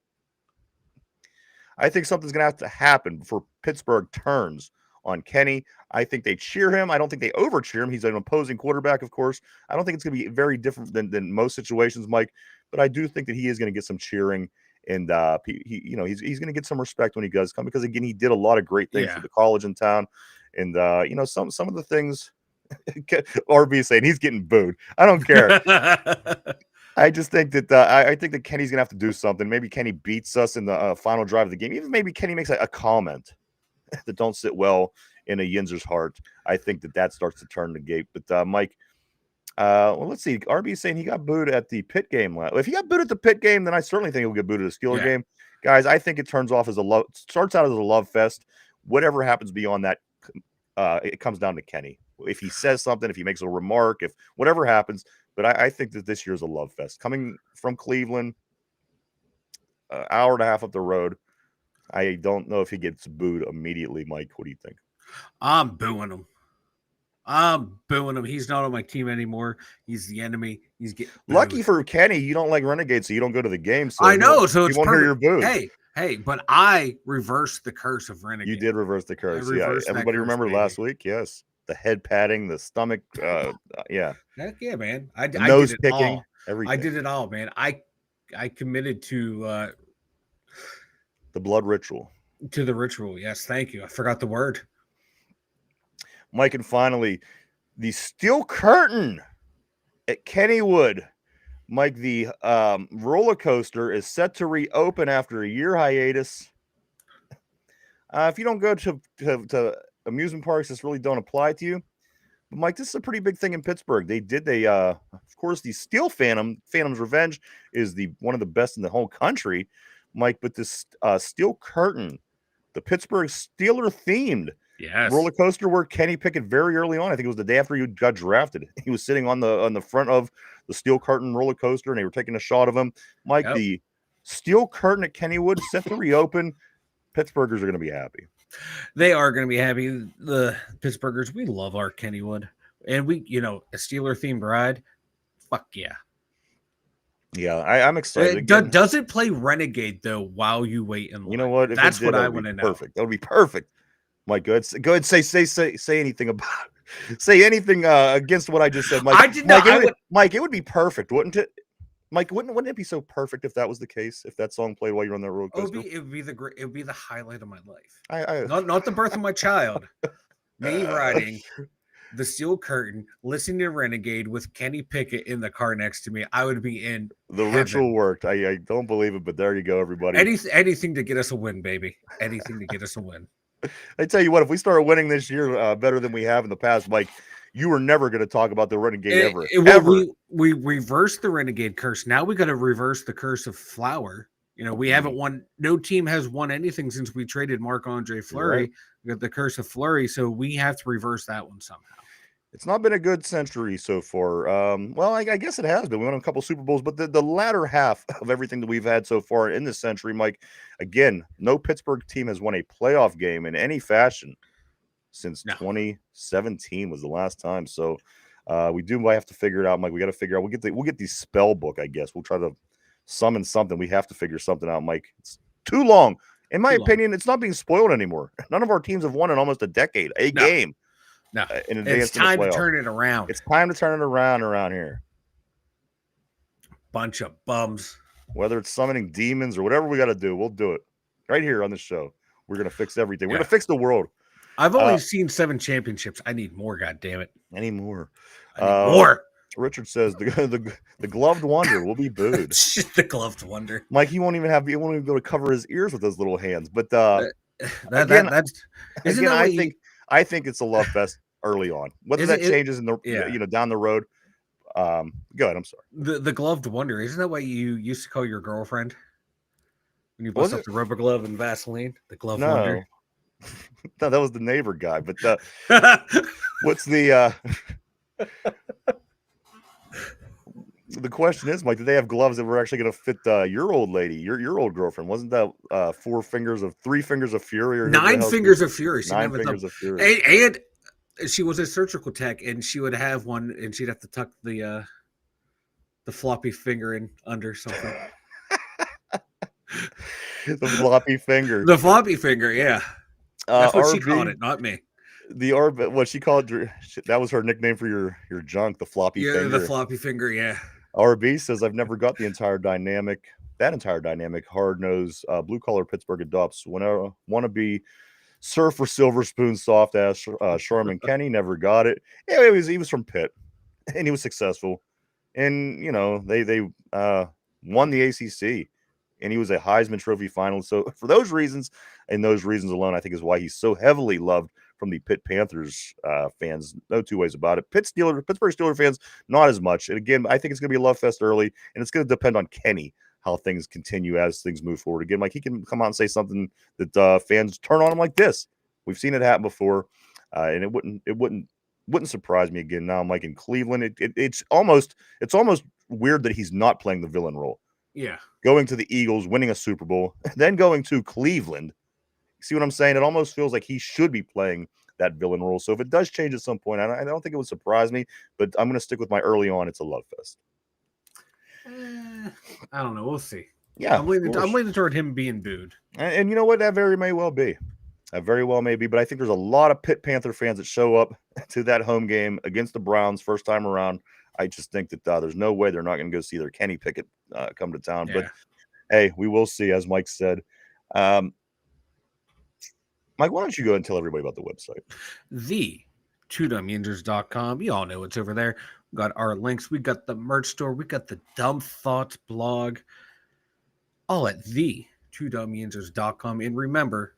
I think something's going to have to happen before Pittsburgh turns on Kenny. I think they cheer him. I don't think they over cheer him. He's an opposing quarterback, of course. I don't think it's going to be very different than most situations, Mike. But I do think that he is going to get some cheering, and he's going to get some respect when he does come, because again, he did a lot of great things for the college in town, and some of the things. RB saying he's getting booed. I don't care. I just think that I think that Kenny's gonna have to do something. Maybe Kenny beats us in the final drive of the game. Even maybe Kenny makes a comment that don't sit well in a Yinzer's heart. I think that starts to turn the gate. But Mike, let's see. RB is saying he got booed at the Pitt game. If he got booed at the Pitt game, then I certainly think he'll get booed at the Steeler game. Guys, I think it starts out as a love fest. Whatever happens beyond that, it comes down to Kenny. If he says something, if he makes a remark, if whatever happens. But I think that this year is a love fest. Coming from Cleveland, an hour and a half up the road, I don't know if he gets booed immediately. Mike, what do you think? I'm booing him. He's not on my team anymore. He's the enemy. He's getting booed. Lucky for Kenny, you don't like Renegades, so you don't go to the game. So I know, so it's won't hear your booze. Hey, but I reversed the curse of Renegade. You did reverse the curse. Yeah, everybody remember last week? Yes. The head patting, the stomach, yeah. Heck yeah, man. I nose did picking, everything. I did it all, man. I committed to the blood ritual. To the ritual, yes. Thank you. I forgot the word. Mike, and finally, the steel curtain at Kennywood. Mike, the roller coaster is set to reopen after a year hiatus. If you don't go to amusement parks, this really don't apply to you. But Mike, this is a pretty big thing in Pittsburgh. Of course, the Steel Phantom's Revenge is one of the best in the whole country, Mike. But this steel curtain, the Pittsburgh Steeler themed roller coaster, where Kenny Pickett very early on, I think it was the day after he got drafted, he was sitting on the front of the steel curtain roller coaster, and they were taking a shot of him. Mike, the steel curtain at Kennywood set to reopen. Pittsburghers are going to be happy. They are going to be happy. The Pittsburghers, we love our Kennywood. and we, a Steeler themed ride. Fuck yeah. Yeah, I'm excited. Again, Does it play Renegade though while you wait in line? you know what? If That's it did, what that I would want be to know. perfect. That would be perfect. Mike, go ahead. Say anything about. Say anything against what I just said, Mike. I did not. Mike, it would be perfect, wouldn't it? Mike, wouldn't it be so perfect if that was the case? If that song played while you're on that roller coaster, it would be the highlight of my life. I Not the birth of my child. Me riding the steel curtain, listening to Renegade with Kenny Pickett in the car next to me. I would be in the heaven. ritual worked. I don't believe it, but there you go, everybody. Anything to get us a win, baby. Anything to get us a win. I tell you what, if we start winning this year better than we have in the past, Mike, you were never going to talk about the Renegade ever. We reversed the Renegade curse. Now we got to reverse the curse of Flower. We haven't won. No team has won anything since we traded Marc-Andre Fleury. Right. We got the curse of Fleury, so we have to reverse that one somehow. It's not been a good century so far. Well, I guess it has been. We won a couple Super Bowls, but the latter half of everything that we've had so far in this century, Mike, again, no Pittsburgh team has won a playoff game in any fashion since 2017 was the last time. So we do have to figure it out, Mike. We got to figure out. We'll get the spell book, I guess. We'll try to summon something. We have to figure something out, Mike. It's too long. In my opinion, it's not being spoiled anymore. None of our teams have won in almost a decade, game. No, in advance it's time to turn it around. It's time to turn it around here. Bunch of bums. Whether it's summoning demons or whatever we got to do, we'll do it right here on the show. We're gonna fix everything. We're gonna fix the world. I've only seen 7 championships. I need more. God damn it! Any more? More. Richard says the gloved wonder will be booed. The gloved wonder. Mike, he won't even be able to cover his ears with those little hands. But I think it's a love fest early on. Whether that changes in the down the road. Go ahead. I'm sorry. The gloved wonder, isn't that what you used to call your girlfriend when you bust up the rubber glove and Vaseline? The gloved wonder. No, that was the neighbor guy. But what's the the question is, Mike? Did they have gloves that were actually going to fit your old lady, your old girlfriend? Wasn't that 3 fingers of fury or 9 fingers of fury? 9 fingers of fury. And she was a surgical tech, and she would have one, and she'd have to tuck the floppy finger in under something. The floppy finger. The floppy finger, yeah. That's what she called it, not me. What she called it, that was her nickname for your junk, the floppy finger. Yeah, the floppy finger, yeah. RB says, I've never got that entire dynamic, hard-nosed, blue-collar Pittsburgh adopts. Want to be surf for silver spoon, soft-ass Sherman Kenny, never got it. Yeah, he was from Pitt, and he was successful. And, they won the ACC, and he was a Heisman Trophy finalist. So for those reasons, and those reasons alone, I think is why he's so heavily loved from the Pitt Panthers fans. No two ways about it. Pittsburgh Steelers fans, not as much. And again, I think it's going to be a love fest early, and it's going to depend on Kenny, how things continue as things move forward. Again, Mike, he can come out and say something that fans turn on him like this. We've seen it happen before, and it wouldn't surprise me again now, Mike, in Cleveland. It's almost weird that he's not playing the villain role. Yeah. Going to the Eagles, winning a Super Bowl, then going to Cleveland. See what I'm saying? It almost feels like he should be playing that villain role. So if it does change at some point, I don't think it would surprise me, but I'm going to stick with my early on. It's a love fest. I don't know. We'll see. Yeah. I'm leaning toward him being booed. And you know what? That very may well be. That very well may be. But I think there's a lot of Pitt Panther fans that show up to that home game against the Browns first time around. I just think that there's no way they're not going to go see their Kenny Pickett come to town. Yeah. But, hey, we will see, as Mike said. Mike, why don't you go and tell everybody about the website? The twodumbyinzers.com. You all know it's over there. We got our links. We got the merch store. We got the Dumb Thoughts blog. All at the twodumbyinzers.com. And remember,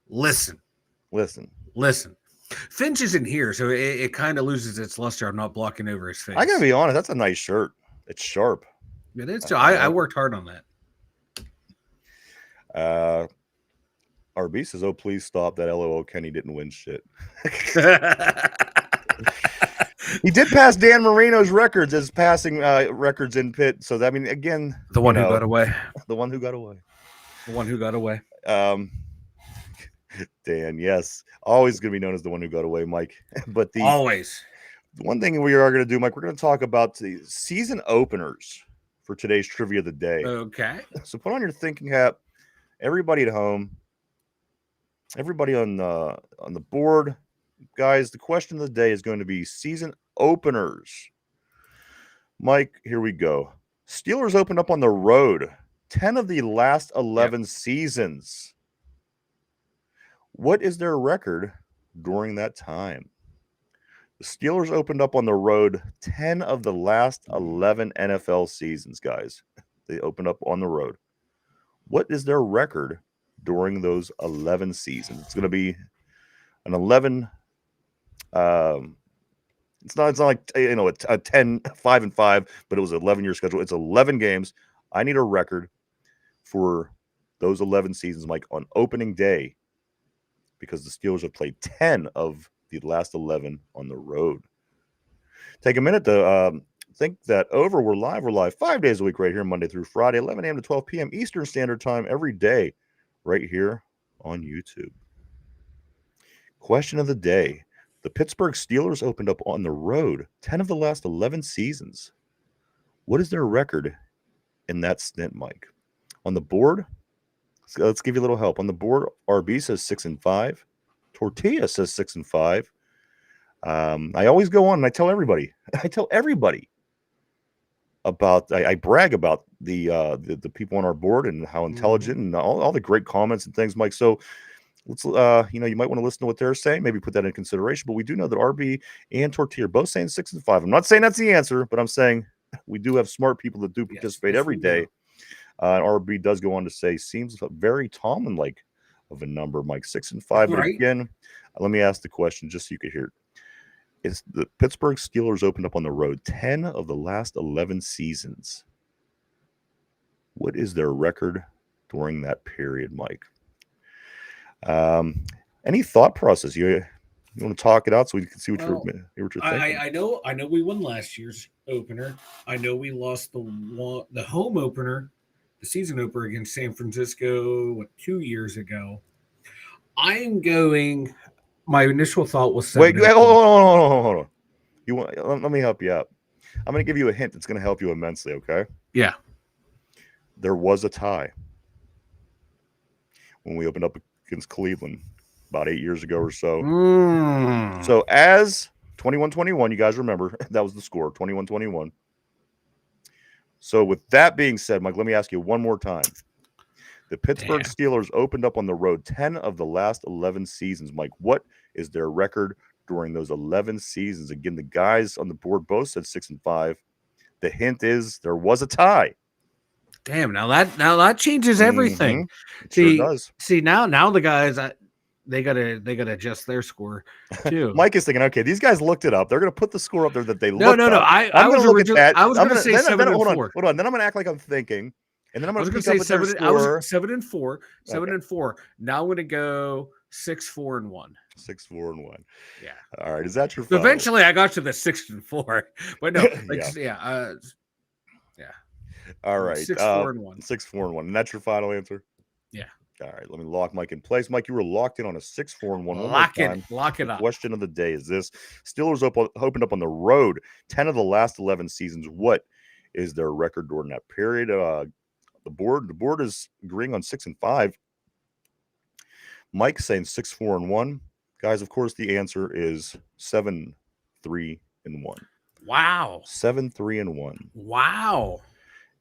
listen. Finch isn't here, so it kind of loses its luster. I'm not blocking over his face. I gotta be honest, that's a nice shirt. It's sharp. It is. I worked hard on that. RB says, "Oh, please stop that." LOL. Kenny didn't win shit. He did pass Dan Marino's records as passing records in Pitt. So I mean, again, the one who got away. The one who got away. The one who got away. Dan, yes. Always going to be known as the one who got away, Mike. But the Always. one thing we are going to do, Mike, we're going to talk about the season openers for today's trivia of the day. Okay. So put on your thinking hat. Everybody at home, everybody on the board, guys, the question of the day is going to be season openers. Mike, here we go. Steelers opened up on the road 10 of the last 11 seasons. What is their record during that time? The Steelers opened up on the road 10 of the last 11 NFL seasons, guys. They opened up on the road. What is their record during those 11 seasons? It's going to be an 11 it's not like a 10 5-5, but it was an 11-year schedule. It's 11 games. I need a record for those 11 seasons, Mike, on opening day, because the Steelers have played 10 of the last 11 on the road. Take a minute to think that over. We're live 5 days a week right here, Monday through Friday, 11 a.m. to 12 p.m. Eastern Standard Time every day right here on YouTube. Question of the day. The Pittsburgh Steelers opened up on the road 10 of the last 11 seasons. What is their record in that stint, Mike? On the board, let's give you a little help. On the board, RB says 6-5. Tortilla says 6-5. I always go on and I tell everybody about, I brag about the people on our board and how intelligent and all the great comments and things, Mike. So let's, you might want to listen to what they're saying, maybe put that in consideration. But we do know that RB and Tortilla are both saying 6-5. I'm not saying that's the answer, but I'm saying we do have smart people that do participate every day. RB does go on to say, seems very Tomlin-like of a number, Mike. 6-5. But again, let me ask the question just so you could hear it. It's the Pittsburgh Steelers opened up on the road 10 of the last 11 seasons. What is their record during that period, Mike? Any thought process? You want to talk it out so we can see what you're thinking? I know we won last year's opener. I know we lost the home opener, the season opener against San Francisco 2 years ago. I am going. My initial thought was 7. Wait, hold on. Let me help you out. I'm going to give you a hint that's going to help you immensely. Okay? Yeah. There was a tie when we opened up against Cleveland about 8 years ago or so. So as 21-21, you guys remember that was the score, 21-21. So with that being said, Mike, let me ask you one more time. The Pittsburgh Steelers opened up on the road 10 of the last 11 seasons. Mike, what is their record during those 11 seasons? Again, the guys on the board both said 6-5. The hint is there was a tie. Damn, now that changes everything. Sure does. See now the guys they gotta adjust their score too. Mike is thinking, okay, these guys looked it up. They're gonna put the score up there that they looked up. No. I was look at that. I was gonna say 7-4. Hold on. Then I'm gonna act like I'm thinking. And then I'm going to say 7. I was 7-4. 7-4. Now I'm going to go 6-4-1. 6-4-1. Yeah. All right. Is that your? So eventually, I got to the 6-4, but no. Yeah. All right. 6-4-1. 6-4-1. And that's your final answer. Yeah. All right. Let me lock Mike in place. Mike, you were locked in on a 6-4-1. Lock it up. Question of the day is this: Steelers opened up on the road 10 of the last 11 seasons. What is their record during that period? The board is agreeing on 6-5. Mike's saying 6-4-1. Guys, of course, the answer is 7-3-1. Wow. 7-3-1. Wow.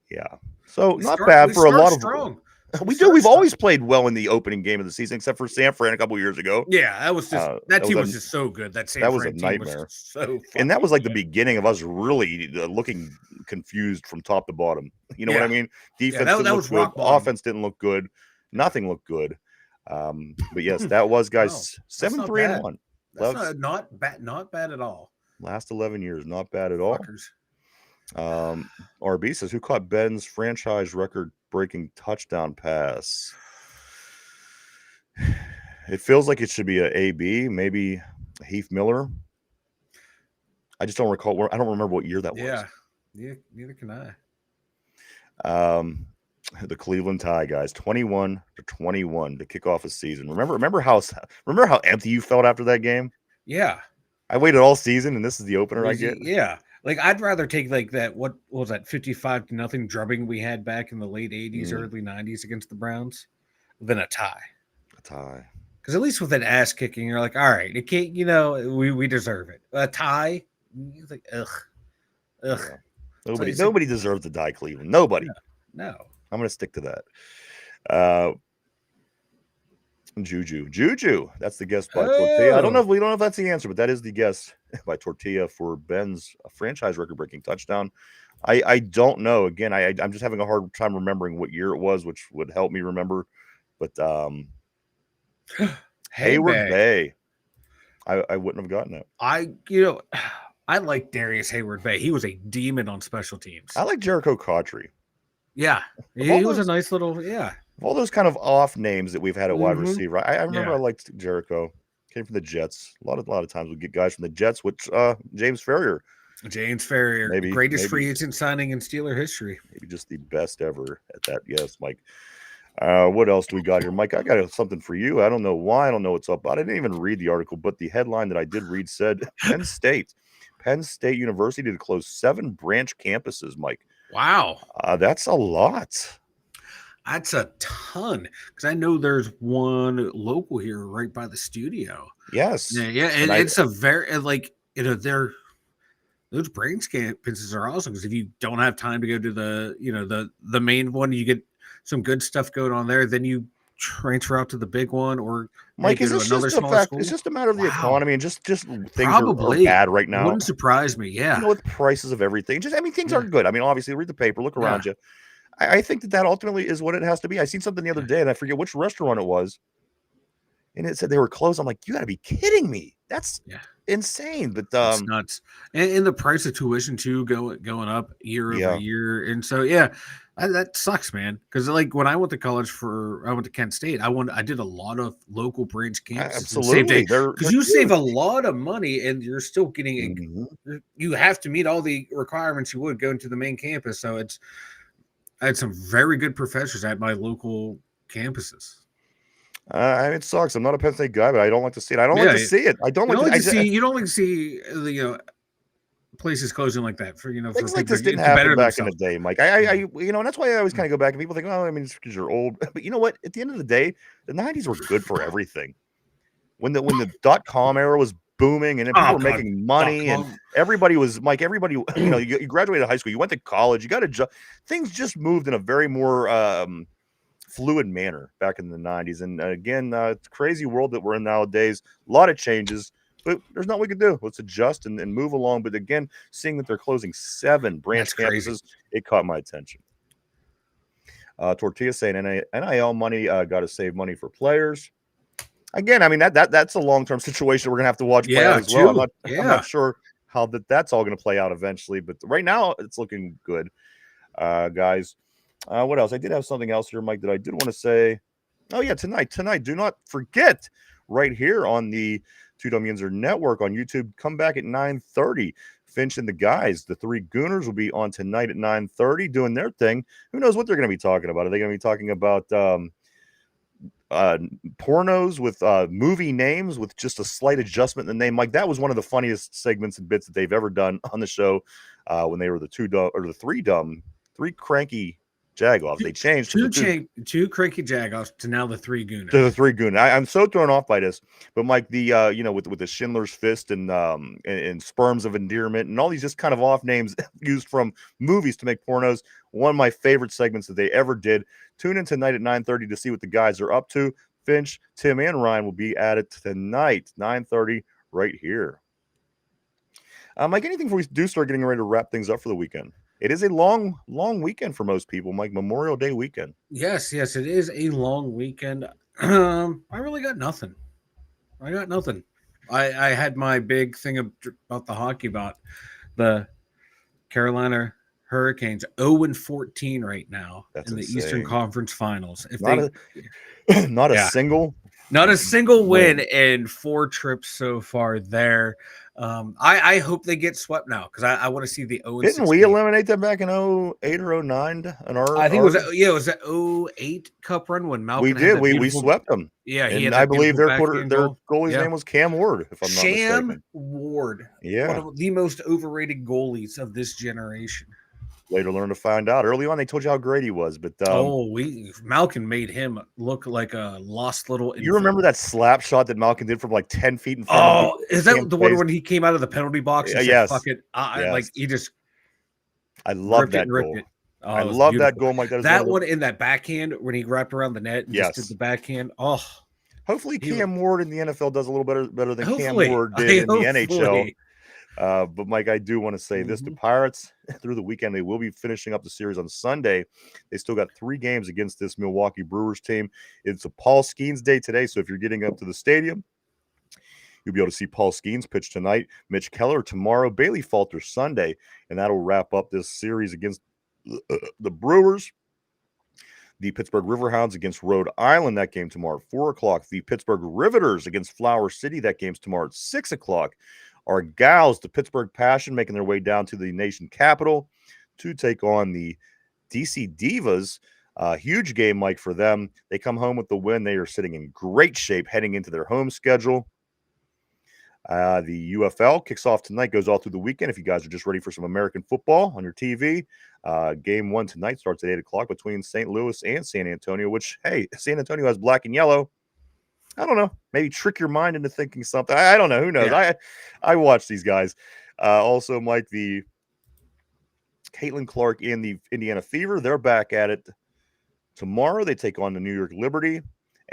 Yeah. So not bad for a lot of strong. We've always played well in the opening game of the season, except for San Fran a couple years ago. Yeah, that was just that team was just so good. That was a nightmare. So and that was like the beginning of us really looking confused from top to bottom. You know what I mean? Defense didn't look good. Offense didn't look good. Nothing looked good. But yes, that was, guys, 7-3-1. That's not bad at all. Last 11 years, not bad at all. RB says, who caught Ben's franchise record-breaking touchdown pass? It feels like it should be a AB, maybe Heath Miller. I just don't recall. I don't remember what year that was. Yeah, neither can I. The Cleveland Tie guys, 21-21 to kick off a season. Remember how empty you felt after that game? Yeah. I waited all season, and this is the opener I get. Yeah. Like I'd rather take like that. What was that 55-0 drubbing we had back in the late 80s, early 90s against the Browns than a tie. A tie. Because at least with an ass kicking, you're like, all right, it can't. We deserve it. A tie, it's like ugh. Yeah. Nobody So deserves to die, Cleveland. Nobody. no. I'm going to stick to that. Juju. That's the guess by Tortilla. I don't know if that's the answer, but that is the guess by Tortilla for Ben's franchise record-breaking touchdown. I don't know. Again, I'm just having a hard time remembering what year it was, which would help me remember. But Hayward Bay. I wouldn't have gotten it. I like Darius Hayward Bay. He was a demon on special teams. I like Jericho Cottrey. Yeah, he was a nice little All those kind of off names that we've had at wide receiver. I remember I liked Jericho. Came from the Jets. A lot of times we get guys from the Jets, which James Farrior, maybe greatest free agent signing in Steeler history. Maybe just the best ever at that. Yes, Mike. What else do we got here, Mike? I got something for you. I don't know why. I don't know what's up. I didn't even read the article, but the headline that I did read said Penn State University to close 7 branch campuses, Mike. Wow. That's a lot. That's a ton. Because I know there's one local here right by the studio. Yes. Yeah. And it's a very, those branch campuses are awesome. Because if you don't have time to go to the main one, you get some good stuff going on there. Then you transfer out to the big one, or Mike, is this another just a small fact? school. It's just a matter of the economy and just things Probably are bad right now. Wouldn't surprise me. Yeah, with prices of everything. Things aren't good. I mean, obviously, read the paper, look around you. I think that ultimately is what it has to be. I seen something the other day, and I forget which restaurant it was, and it said they were closed. I'm like, you got to be kidding me! That's insane. But it's nuts, and the price of tuition too going up year over year, and so that sucks, man. Because like when I went to college I went to Kent State. I did a lot of local branch campuses. Absolutely, because you save a lot of money, and you're still getting. You have to meet all the requirements you would going to the main campus. So I had some very good professors at my local campuses. It sucks. I'm not a Penn State guy, but I don't like to see it. I don't like to see it. I don't like to see. You don't like to see the places closing like that for things like this didn't happen back in the day, Mike. And that's why I always kind of go back and people think, oh, I mean, it's because you're old. But you know what? At the end of the day, the 90s were good for everything. When the .com era was booming and people were making money and everybody was you graduated high school, you went to college, you got a job. Things just moved in a very more fluid manner back in the 90s. And again, it's a crazy world that we're in nowadays. A lot of changes, but there's nothing we can do. Let's adjust and move along. But again, seeing that they're closing 7 branch campuses, it caught my attention. Tortilla saying NIL money, got to save money for players. Again, I mean that's a long-term situation we're gonna have to watch play out as well. I'm not sure how that's all gonna play out eventually, but right now it's looking good, guys. What else? I did have something else here, Mike, that I did want to say. Oh yeah, tonight. Do not forget, right here on the Two Dumb Yinzer Network on YouTube. Come back at 9:30. Finch and the guys, the 3 Gooners, will be on tonight at 9:30 doing their thing. Who knows what they're going to be talking about? Are they going to be talking about pornos with movie names with just a slight adjustment in the name? Like that was one of the funniest segments and bits that they've ever done on the show when they were the 3 cranky Jagoffs. They changed two cranky Jagoffs to now the 3 Gooners. To the 3 Gooners. I'm so thrown off by this, but Mike, the with the Schindler's Fist and Sperms of Endearment and all these just kind of off names used from movies to make pornos. One of my favorite segments that they ever did. Tune in tonight at 9:30 to see what the guys are up to. Finch, Tim, and Ryan will be at it tonight, 9:30, right here. Mike, anything before we do start getting ready to wrap things up for the weekend? It is a long weekend for most people, Mike. Memorial Day weekend. Yes, it is a long weekend. I really got nothing. I had my big thing about the hockey, about the Carolina Hurricanes 0-14 right now in the Eastern Conference Finals. Not a single win and 4 trips so far there. I hope they get swept now because I want to see the 0-16. Didn't we eliminate them back in 08 or 09 in our? I think it was that 08 Cup run when Malkin We had did. that We beautiful, swept them. yeah, he And had I that believe beautiful their backhand goalie's goal. name was Cam Ward, if I'm not Sham mistaken. Ward, Yeah. one of the most overrated goalies of this generation. Later learned to find out. Early on, they told you how great he was, but Malkin made him look like a lost little infant. you remember that slap shot that Malkin did from like 10 feet in front of Oh, is that the one when he came out of the penalty box and said, yes. fuck it? Yes. Like he just I love that ripped goal. it. Oh, I it was love beautiful. that goal, Mike. That one in that backhand when he wrapped around the net and just Yes. did the backhand. Oh, hopefully Cam Ward in the NFL does a little better than Cam Ward did in the NHL. But Mike, I do want to say this: the Pirates through the weekend, they will be finishing up the series on Sunday. They still got 3 games against this Milwaukee Brewers team. It's a Paul Skeens day today, so if you're getting up to the stadium, you'll be able to see Paul Skeens pitch tonight, Mitch Keller tomorrow, Bailey Falter Sunday, and that'll wrap up this series against the Brewers. The Pittsburgh Riverhounds against Rhode Island, that game tomorrow at 4 o'clock. The Pittsburgh Riveters against Flower City, that game's tomorrow at 6 o'clock. Our gals, the Pittsburgh Passion, making their way down to the nation capital to take on the DC Divas. Huge game, Mike, for them. They come home with the win. They are sitting in great shape heading into their home schedule. The UFL kicks off tonight, goes all through the weekend. If you guys are just ready for some American football on your TV, game 1 tonight starts at 8 o'clock between St. Louis and San Antonio, which, hey, San Antonio has black and yellow. I don't know. Maybe trick your mind into thinking something. I don't know. Who knows? Yeah. I watch these guys. Also, Mike, the Caitlin Clark and the Indiana Fever, they're back at it tomorrow. They take on the New York Liberty.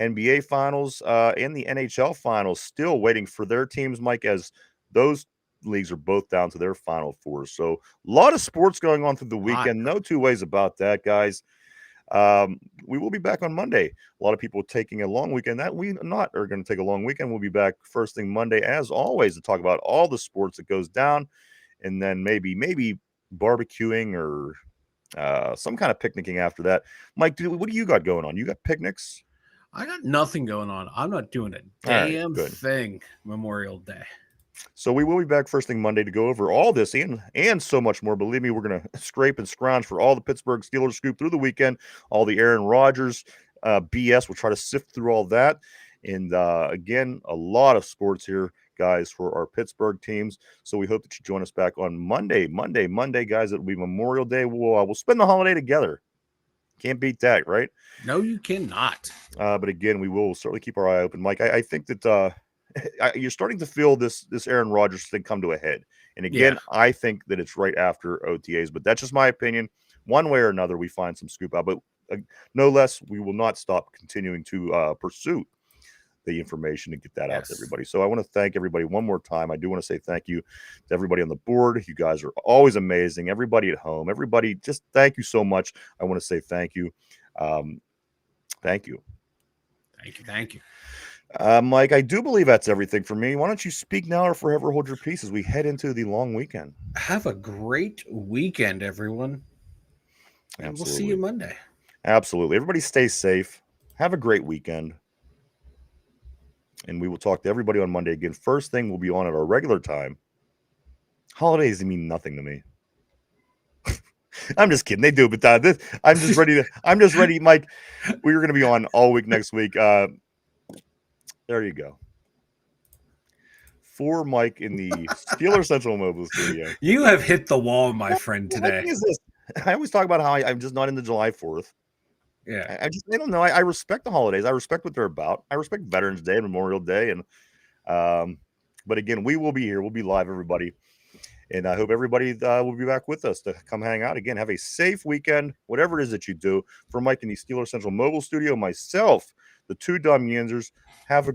NBA Finals and the NHL Finals, still waiting for their teams, Mike, as those leagues are both down to their Final Fours. So a lot of sports going on through the weekend. No two ways about that, guys. We will be back on Monday. A lot of people taking a long weekend. That we not are going to take a long weekend. We'll be back first thing Monday, as always, to talk about all the sports that goes down, and then maybe barbecuing or some kind of picnicking after that. Mike, what do you got going on? You got picnics? I got nothing going on. I'm not doing a damn thing Memorial Day. So we will be back first thing Monday to go over all this and so much more. Believe me, we're going to scrape and scrounge for all the Pittsburgh Steelers scoop through the weekend, all the Aaron Rodgers BS. We'll try to sift through all that. And again, a lot of sports here, guys, for our Pittsburgh teams. So we hope that you join us back on Monday, guys. It'll be Memorial Day. We'll spend the holiday together. Can't beat that, right? No, you cannot. But again, we will certainly keep our eye open, Mike. I think that you're starting to feel this Aaron Rodgers thing come to a head. And again, I think that it's right after OTAs, but that's just my opinion. One way or another, we find some scoop out, but no less, we will not stop continuing to pursue the information to get that out to everybody. So I want to thank everybody one more time. I do want to say thank you to everybody on the board. You guys are always amazing. Everybody at home, everybody, just thank you so much. I want to say thank you. Thank you. Thank you. Mike, I do believe that's everything for me. Why don't you speak now or forever hold your peace as we head into the long weekend? Have a great weekend, everyone. And we'll see you Monday. Absolutely. Everybody stay safe. Have a great weekend. And we will talk to everybody on Monday again. First thing, we'll be on at our regular time. Holidays mean nothing to me. I'm just kidding. They do, but I'm just ready. Mike, we're going to be on all week next week. There you go. For Mike in the Steeler Central Mobile Studio. You have hit the wall, my friend, today. What is this? I always talk about how I'm just not into July 4th. Yeah. I don't know. I respect the holidays. I respect what they're about. I respect Veterans Day and Memorial Day. And but again, we will be here. We'll be live, everybody. And I hope everybody will be back with us to come hang out again. Have a safe weekend, whatever it is that you do. For Mike in the Steeler Central Mobile Studio, myself, the two dumb Yinzers, have a